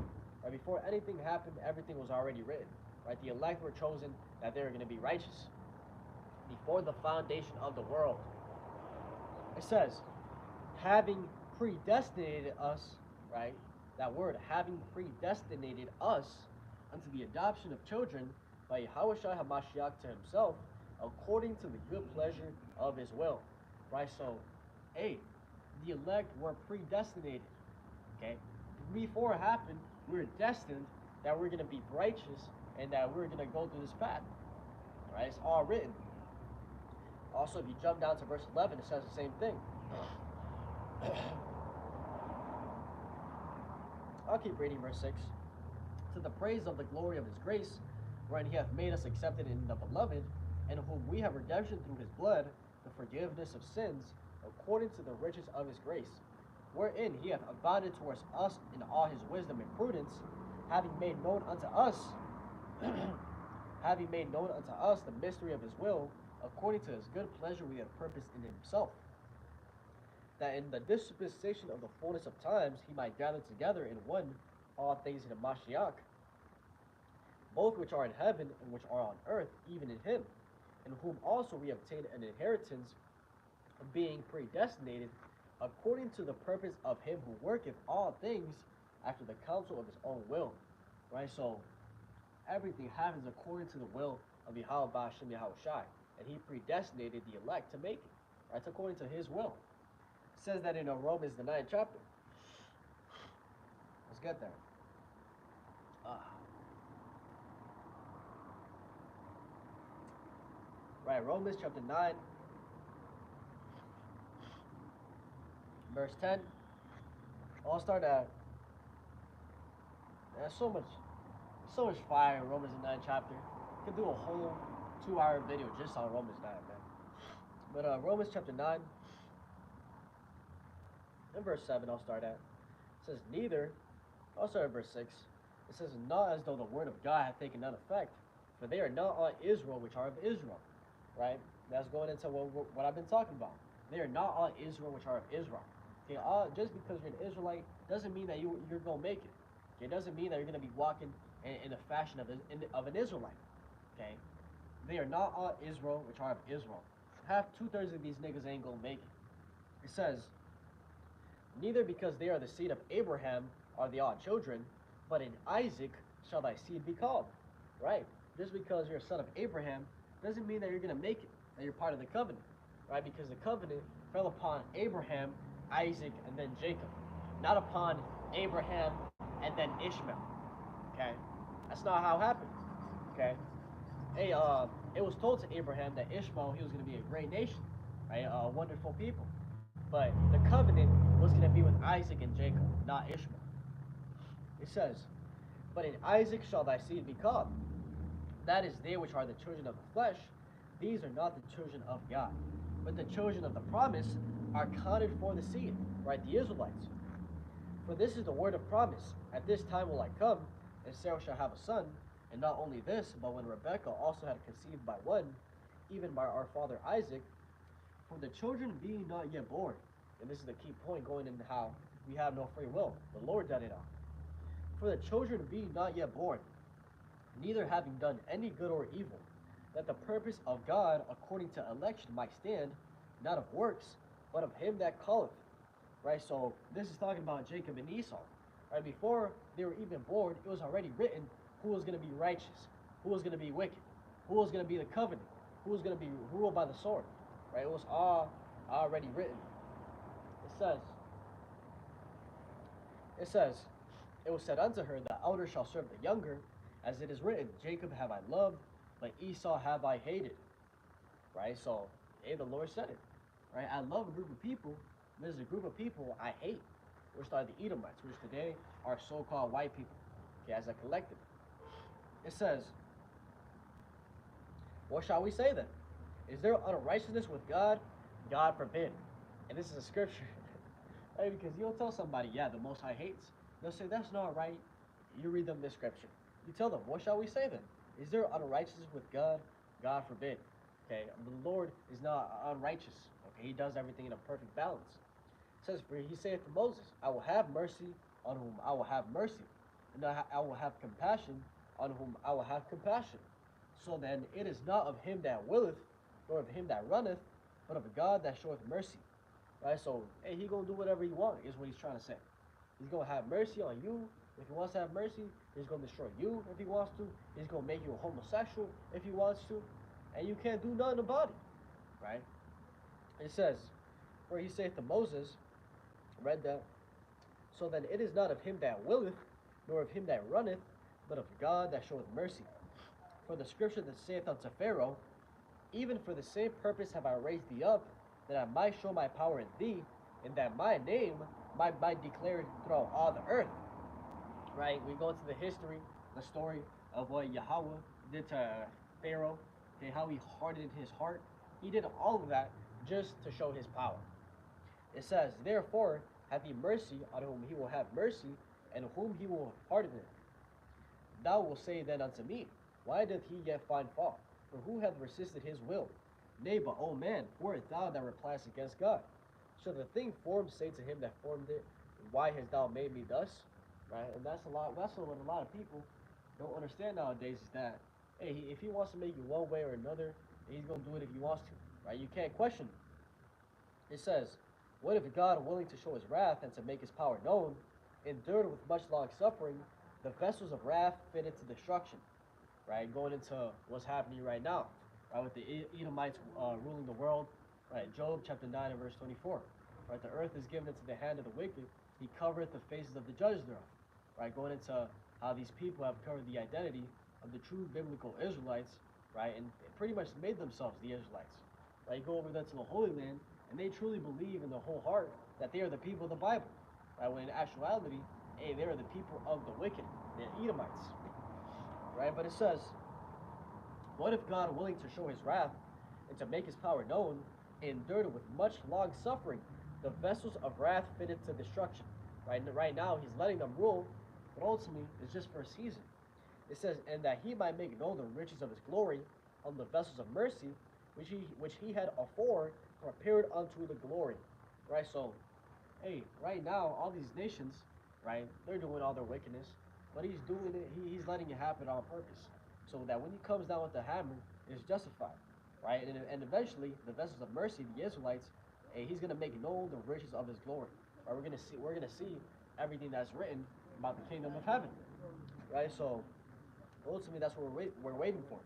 Right, before anything happened, everything was already written. Right, the elect were chosen that they were going to be righteous before the foundation of the world. It says, having predestinated us, right, That word, having predestinated us unto the adoption of children by Yahushua HaMashiach to himself, according to the good pleasure of his will. Right? So, hey, the elect were predestinated. Okay? Before it happened, we were destined that we're going to be righteous and that we're going to go through this path. Right? It's all written. Also, if you jump down to verse 11, it says the same thing. I'll keep reading verse 6. To the praise of the glory of his grace, wherein he hath made us accepted in the beloved, in whom we have redemption through his blood, the forgiveness of sins, according to the riches of his grace, wherein he hath abounded towards us in all his wisdom and prudence, having made known unto us, the mystery of his will, according to his good pleasure we have purposed in himself, that in the dispensation of the fullness of times he might gather together in one all things in the Mashiach, both which are in heaven and which are on earth, even in him, in whom also we obtain an inheritance, being predestinated according to the purpose of him who worketh all things after the counsel of his own will. Right? So everything happens according to the will of Yahweh Ba'ashem Yahushai, and he predestinated the elect to make it. Right? It's according to his will. It says that in Romans the 9th chapter. Let's get there. Right, Romans chapter 9, verse 10. I'll start at. There's so much fire in Romans the 9th chapter. You could do a whole 2-hour video just on Romans 9, man. But Romans chapter 9, and verse 7, I'll start at. It says, neither, I'll start at verse 6. It says, not as though the word of God hath taken none effect, for they are not all Israel which are of Israel. Right? That's going into what I've been talking about. They are not all Israel which are of Israel. Okay, just because you're an Israelite doesn't mean that you're going to make it. Okay, it doesn't mean that you're going to be walking in the fashion of an Israelite. Okay? They are not all Israel which are of Israel. Half, 2/3 of these niggas ain't going to make it. It says, neither because they are the seed of Abraham are they all children, but in Isaac shall thy seed be called. Right? Just because you're a son of Abraham doesn't mean that you're going to make it, that you're part of the covenant, right? Because the covenant fell upon Abraham, Isaac, and then Jacob, not upon Abraham and then Ishmael, okay? That's not how it happened, okay? Hey, it was told to Abraham that Ishmael, he was going to be a great nation, right? A wonderful people. But the covenant was going to be with Isaac and Jacob, not Ishmael. It says, but in Isaac shall thy seed be called. That is, they which are the children of the flesh, these are not the children of God. But the children of the promise are counted for the seed, right? The Israelites. For this is the word of promise. At this time will I come, and Sarah shall have a son. And not only this, but when Rebekah also had conceived by one, even by our father Isaac, for the children being not yet born. And this is the key point going into how we have no free will. The Lord done it all. For the children being not yet born, neither having done any good or evil, that the purpose of God according to election might stand, not of works, but of him that calleth. Right, so this is talking about Jacob and Esau. Right, before they were even born, it was already written who was going to be righteous, who was going to be wicked, who was going to be the covenant, who was going to be ruled by the sword. Right, it was all already written. It says, it was said unto her, the elder shall serve the younger, as it is written, Jacob have I loved, but Esau have I hated. Right? So, hey, the Lord said it. Right? I love a group of people. There's a group of people I hate, which are the Edomites, which today are so-called white people. Okay, as a collective. It says, what shall we say then? Is there unrighteousness with God? God forbid. And this is a scripture. Right? Because you'll tell somebody, yeah, the Most High hates. They'll say, that's not right. You read them this scripture. You tell them, what shall we say then? Is there unrighteousness with God? God forbid. Okay, the Lord is not unrighteous. Okay, he does everything in a perfect balance. It says, for he saith to Moses, I will have mercy on whom I will have mercy, and I will have compassion on whom I will have compassion. So then it is not of him that willeth, nor of him that runneth, but of God that showeth mercy. Right? So, hey, he gonna do whatever he wants, is what he's trying to say. He's gonna have mercy on you if he wants to have mercy. He's gonna destroy you if he wants to. He's gonna make you a homosexual if he wants to, and you can't do nothing about it, right? It says, where he saith to Moses, read that. So then it is not of him that willeth, nor of him that runneth, but of God that showeth mercy. For the scripture that saith unto Pharaoh, even for the same purpose have I raised thee up, that I might show my power in thee, and that my name might be declared throughout all the earth. Right? We go into the history, the story of what Yahweh did to Pharaoh, and how he hardened his heart. He did all of that just to show his power. It says, therefore hath he mercy on whom he will have mercy, and whom he will harden. Thou wilt say then unto me, why doth he yet find fault? For who hath resisted his will? Nay, but, O man, who art thou that repliest against God? Shall the thing formed say to him that formed it, why hast thou made me thus? Right? And that's what a lot of people don't understand nowadays is that, hey, if he wants to make you one way or another, he's going to do it if he wants to. Right? You can't question it. It says, what if God, willing to show his wrath and to make his power known, endured with much long suffering the vessels of wrath fitted to destruction? Right? Going into what's happening right now, right? With the Edomites ruling the world, right? Job chapter 9 and verse 24. Right? The earth is given into the hand of the wicked. He covereth the faces of the judges thereof. Right? Going into how these people have covered the identity of the true biblical Israelites, right? And pretty much made themselves the Israelites. Right? You go over there to the Holy Land, and they truly believe in their whole heart that they are the people of the Bible. Right? When in actuality, hey, they are the people of the wicked, the Edomites. Right? But it says, what if God, willing to show his wrath and to make his power known, endured with much long suffering the vessels of wrath fitted to destruction? Right now, he's letting them rule, but ultimately, it's just for a season. It says, and that he might make known the riches of his glory on the vessels of mercy, which he had afore prepared unto the glory. Right? So, hey, right now, all these nations, right, they're doing all their wickedness, but he's doing it, he's letting it happen on purpose, so that when he comes down with the hammer, it's justified, right? And eventually, the vessels of mercy, the Israelites, hey, he's gonna make known the riches of his glory. Right? We're gonna see everything that's written about the kingdom of heaven, right? So ultimately, that's what we're waiting for,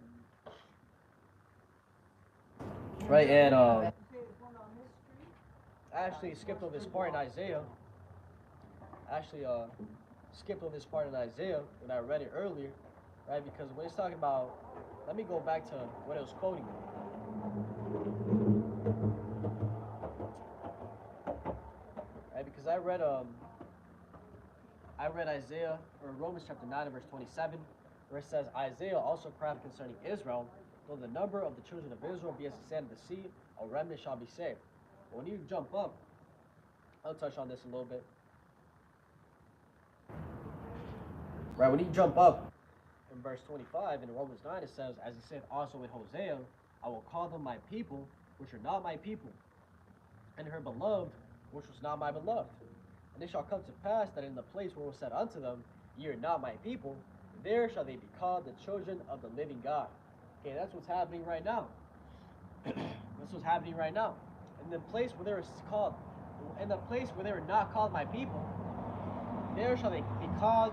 right? And I actually skipped over this part in Isaiah. Skipped over this part in Isaiah when I read it earlier, right? Because when it's talking about, let me go back to what it was quoting. Right? Because I read Isaiah, or Romans chapter 9 and verse 27, where it says, Isaiah also cried concerning Israel, though the number of the children of Israel be as the sand of the sea, a remnant shall be saved. But when you jump up, I'll touch on this a little bit. Right, when you jump up in verse 25 in Romans 9, it says, as he said also in Hosea, I will call them my people, which are not my people, and her beloved, which was not my beloved. And it shall come to pass that in the place where it was said unto them, ye are not my people, there shall they be called the children of the living God. Okay, that's what's happening right now. That's what's happening right now. In the place where they were not called my people, there shall they be called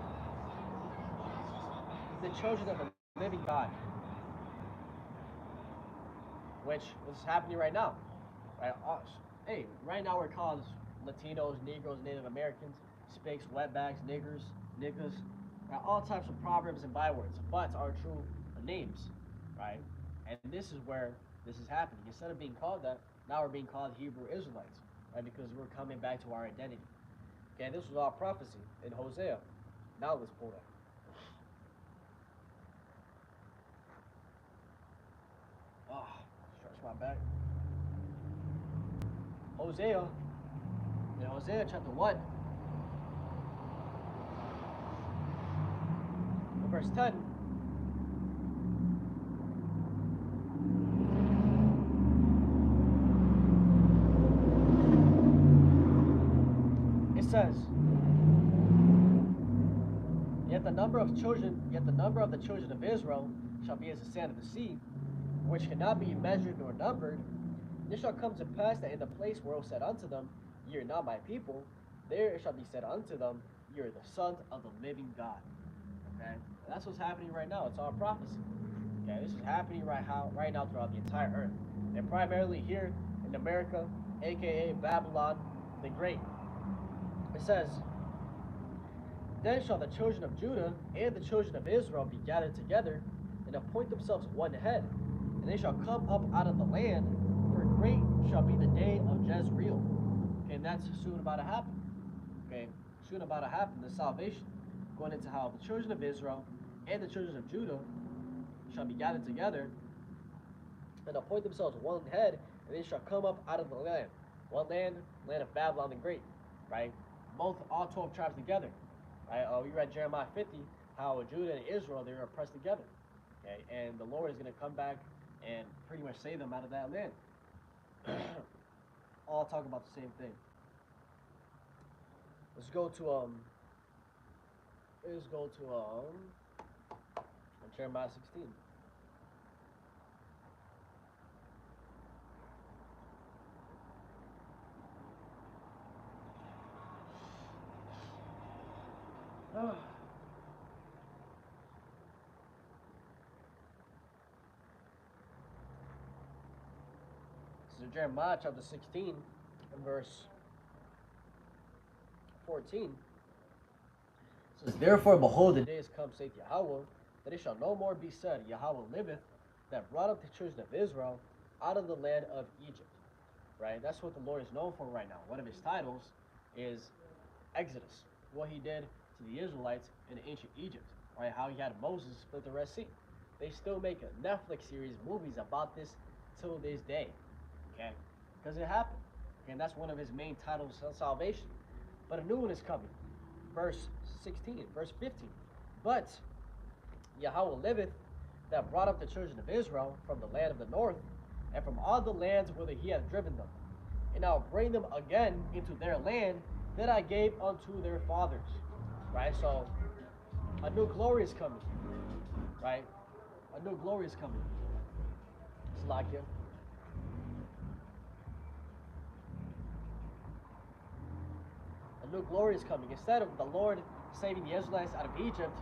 the children of the living God, which is happening right now. Right? Hey, right now we're called Latinos, Negroes, Native Americans, Spics, wetbacks, niggers, niggas, right? All types of proverbs and bywords, but our true names, right? And this is where this is happening. Instead of being called that, now we're being called Hebrew Israelites, right? Because we're coming back to our identity. Okay, this was all prophecy in Hosea. Now let's pull that. Oh, stretch my back. Hosea, in Hosea chapter 1, verse 10. It says, yet the number of the children of Israel shall be as the sand of the sea, which cannot be measured nor numbered. And it shall come to pass that in the place where it was said unto them, ye are not my people, There it shall be said unto them, you are the sons of the living God. Okay? And that's what's happening right now. It's all prophecy. Okay, this is happening right now throughout the entire earth. And primarily here in America, aka Babylon the Great. It says, then shall the children of Judah and the children of Israel be gathered together, and appoint themselves one head, and they shall come up out of the land, for great shall be the day of Jezreel. Okay, and that's soon about to happen. Okay, soon about to happen, the salvation. Going into how the children of Israel and the children of Judah shall be gathered together, and appoint themselves one head, and they shall come up out of the land. One land, land of Babylon the Great, right? All 12 tribes together. Right? We read Jeremiah 50, how Judah and Israel, they were oppressed together. Okay, and the Lord is going to come back and pretty much save them out of that land. All talk about the same thing. Let's go to Jeremiah 16. So Jeremiah chapter 16 and verse 14 says, therefore, behold, the days come, saith Yahweh, that it shall no more be said, Yahweh liveth, that brought up the children of Israel out of the land of Egypt. Right? That's what the Lord is known for right now. One of his titles is Exodus, what he did to the Israelites in ancient Egypt, right? How he had Moses split the Red Sea. They still make a Netflix series, movies about this till this day, okay? Because it happened, okay? And that's one of his main titles of salvation. But a new one is coming. Verse 16, verse 15. But Yahweh liveth, that brought up the children of Israel from the land of the north, and from all the lands whither he hath driven them, and I'll bring them again into their land that I gave unto their fathers. Right? So a new glory is coming. Right? A new glory is coming. Slakia. A new glory is coming. Instead of the Lord saving the Israelites out of Egypt,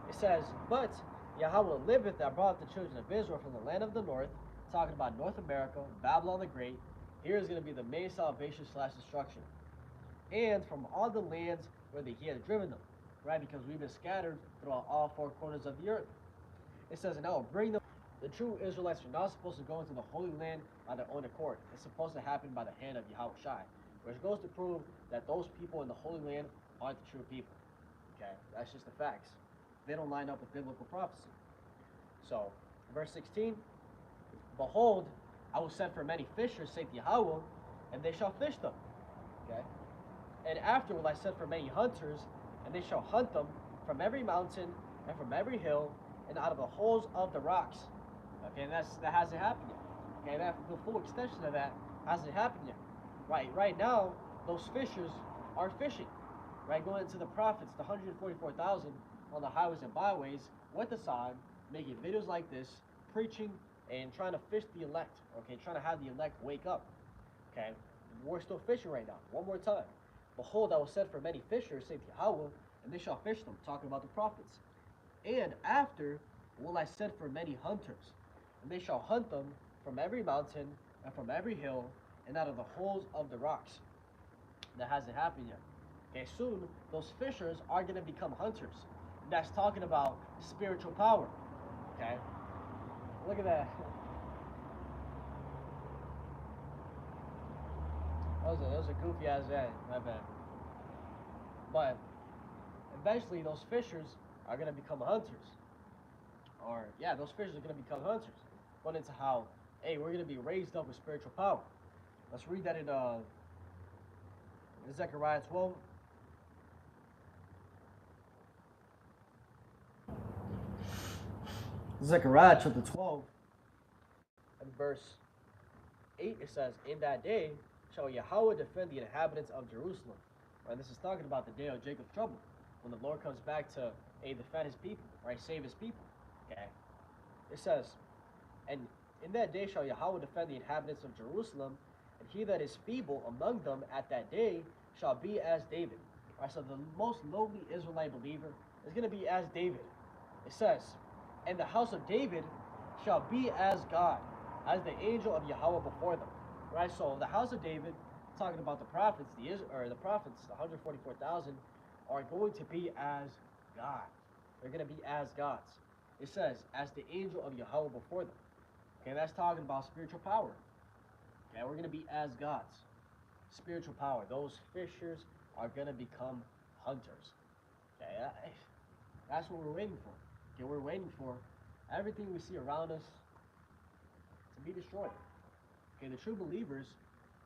it says, but Yahweh liveth, that brought the children of Israel from the land of the north, talking about North America, Babylon the Great. Here is going to be the main salvation / destruction. And from all the lands where he has driven them, right? Because we've been scattered throughout all 4 corners of the earth. It says, and I will bring them. The true Israelites are not supposed to go into the Holy Land by their own accord. It's supposed to happen by the hand of Yahweh Shai, which goes to prove that those people in the Holy Land aren't the true people. Okay, that's just the facts. They don't line up with biblical prophecy. So, verse 16, behold, I will send for many fishers, saith Yahweh, and they shall fish them. Okay? And after will I send for many hunters, and they shall hunt them from every mountain and from every hill, and out of the holes of the rocks. Okay, and that hasn't happened yet. Okay, the full extension of that hasn't happened yet. Right now, those fishers are fishing. Right, going into the prophets, the 144,000 on the highways and byways with the sign, making videos like this, preaching and trying to fish the elect. Okay, trying to have the elect wake up. Okay, we're still fishing right now. One more time. Behold, I will send for many fishers, saith Yahweh, and they shall fish them, talking about the prophets. And after will I send for many hunters, and they shall hunt them from every mountain and from every hill, and out of the holes of the rocks. That hasn't happened yet. Okay, soon those fishers are going to become hunters. And that's talking about spiritual power. Okay, look at that. That was a goofy ass day, my bad. But eventually those fishers are going to become hunters. Or, yeah, those fishers are going to become hunters. Going into how, hey, we're going to be raised up with spiritual power. Let's read that in Zechariah 12. Zechariah chapter 12 and verse 8, it says, in that day shall Yahweh defend the inhabitants of Jerusalem. And this is talking about the day of Jacob's trouble, when the Lord comes back to defend his people, right? Save his people. Okay. It says, and in that day shall Yahweh defend the inhabitants of Jerusalem, and he that is feeble among them at that day shall be as David. Right, so the most lowly Israelite believer is going to be as David. It says, and the house of David shall be as God, as the angel of Yahweh before them. Right, so the house of David, talking about the prophets, the prophets, the 144,000, are going to be as God. They're going to be as gods. It says, as the angel of Yahweh before them. Okay, that's talking about spiritual power. Okay, we're going to be as gods. Spiritual power. Those fishers are going to become hunters. Okay, that's what we're waiting for. Okay, we're waiting for everything we see around us to be destroyed. Okay, the true believers,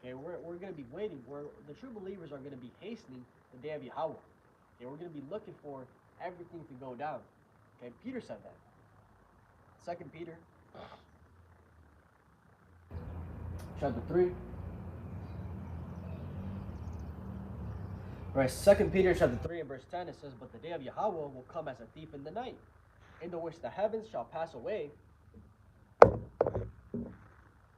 okay, we're going to be waiting. The true believers are going to be hastening the day of Yahweh. Okay, we're going to be looking for everything to go down. Okay, Peter said that. 2 Peter chapter 3. Right, 2 Peter chapter 3 and verse 10, it says, but the day of Yahweh will come as a thief in the night, into which the heavens shall pass away.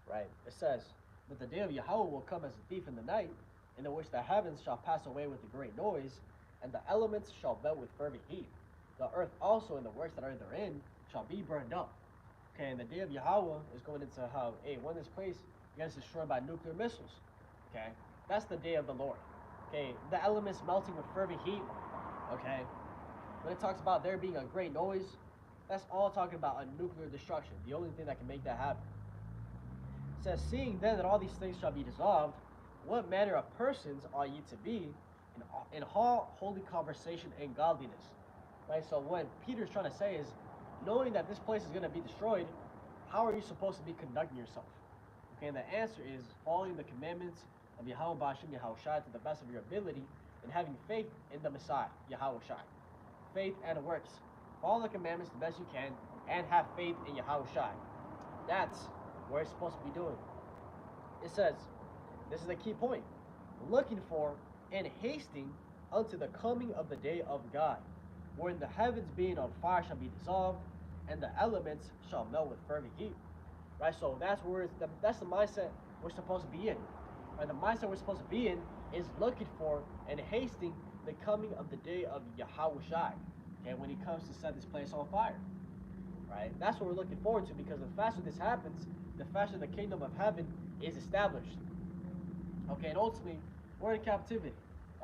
Right, it says, but the day of Yahweh will come as a thief in the night, into which the heavens shall pass away with a great noise, and the elements shall melt with fervent heat. The earth also and the works that are therein shall be burned up. Okay, and the day of Yahweh is going into how, hey, when this place gets destroyed by nuclear missiles. Okay, that's the day of the Lord. Okay, the elements melting with fervent heat. Okay, when it talks about there being a great noise, that's all talking about a nuclear destruction. The only thing that can make that happen. It says, seeing then that all these things shall be dissolved, what manner of persons are ye to be in all holy conversation and godliness? Right, so what Peter's trying to say is, knowing that this place is going to be destroyed, how are you supposed to be conducting yourself? Okay, and the answer is following the commandments of Yahweh Ba'ashem Yahushai to the best of your ability, and having faith in the Messiah, Yahushai. Faith and works. Follow the commandments the best you can, and have faith in Yahushai. That's what you're supposed to be doing. It says, this is the key point, looking for and hasting unto the coming of the day of God, wherein the heavens being on fire shall be dissolved, and the elements shall melt with fervent heat. Right, so that's the mindset we're supposed to be in. Right, the mindset we're supposed to be in is looking for and hasting the coming of the day of Yahushai. Okay, when he comes to set this place on fire. Right, that's what we're looking forward to, because the faster this happens, the faster the kingdom of heaven is established. Okay, and ultimately, we're in captivity.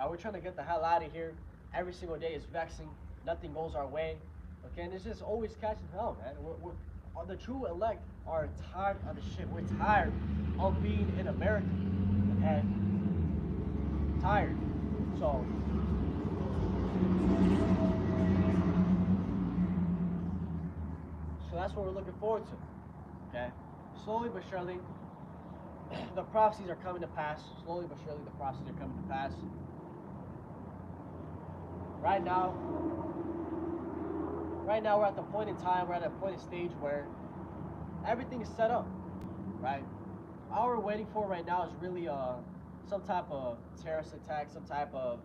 We're trying to get the hell out of here. Every single day is vexing. Nothing goes our way. Okay, and it's just always catching hell, man. The true elect are tired of the shit. We're tired of being in America. Okay? Tired. So that's what we're looking forward to. Okay? Slowly but surely, the prophecies are coming to pass. Slowly but surely, the prophecies are coming to pass. Right now, we're at the point in time, we're at a point in stage where everything is set up, right? All we're waiting for right now is really some type of terrorist attack, some type of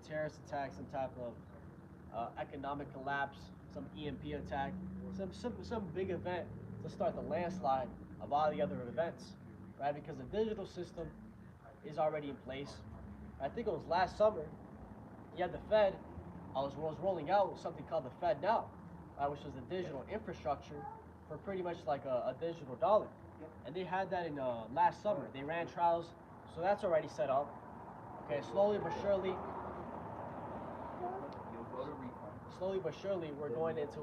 terrorist attack, some type of economic collapse, some EMP attack, some big event to start the landslide of all the other events, right? Because the digital system is already in place. I think it was last summer, you had the Fed was rolling out something called the Fed Now, which was the digital infrastructure for pretty much like a digital dollar. And they had that in last summer. They ran trials, so that's already set up. Okay, slowly but surely, we're going into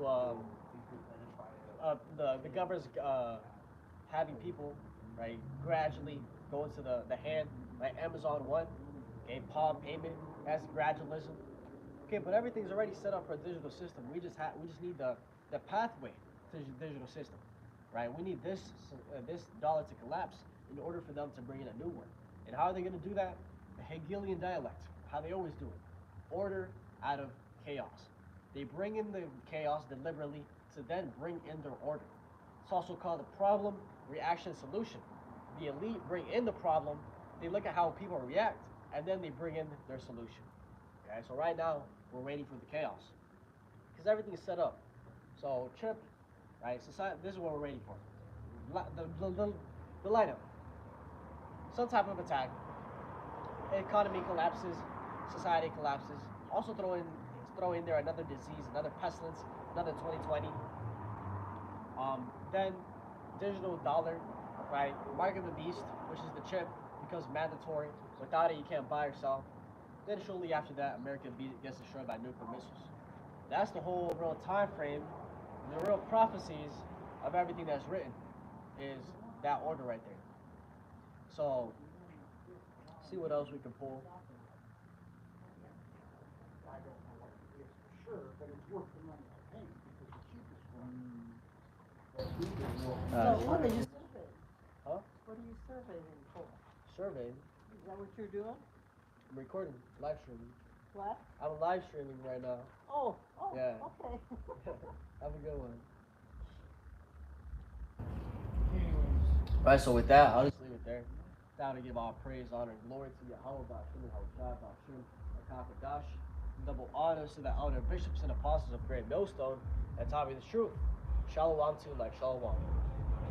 the government's having people, right, gradually go into the hand, like Amazon One, okay, palm payment, that's gradualism. Okay, but everything's already set up for a digital system. We just need the pathway to the digital system, right? We need this dollar to collapse in order for them to bring in a new one. And how are they going to do that? The Hegelian dialect, how they always do it. Order out of chaos. They bring in the chaos deliberately to then bring in their order. It's also called the problem, reaction, solution. The elite bring in the problem, they look at how people react, and then they bring in their solution. Okay, so right now, we're waiting for the chaos. Because everything is set up. So, chip, right, society, this is what we're waiting for. The lineup. Some type of attack. economy collapses, society collapses. Also throw in there another disease, another pestilence, another 2020. Then digital dollar, right? Mark of the beast, which is the chip, becomes mandatory. Without it, you can't buy or sell. Then shortly after that, gets destroyed by nuclear missiles. That's the whole real time frame, the real prophecies of everything that's written is that order right there. So, see what else we can pull. I don't know what it is for sure, but it's worth the money I paid because the cheapest one. So what are you surveying? Huh? What are you surveying for? Survey. Is that what you're doing? I'm recording, live streaming. What? I'm live streaming right now. Oh, Yeah. okay. Have a good one. Anyways, Right, so with that, I'll just leave it there. Down to give all praise, honor, and glory to Yahweh, Ba'ashim, Hawashai, Ba'ashim, Akakadash. Double honors to the elder bishops and apostles of Great Millstone that taught me the truth. Shalom to like Shalom.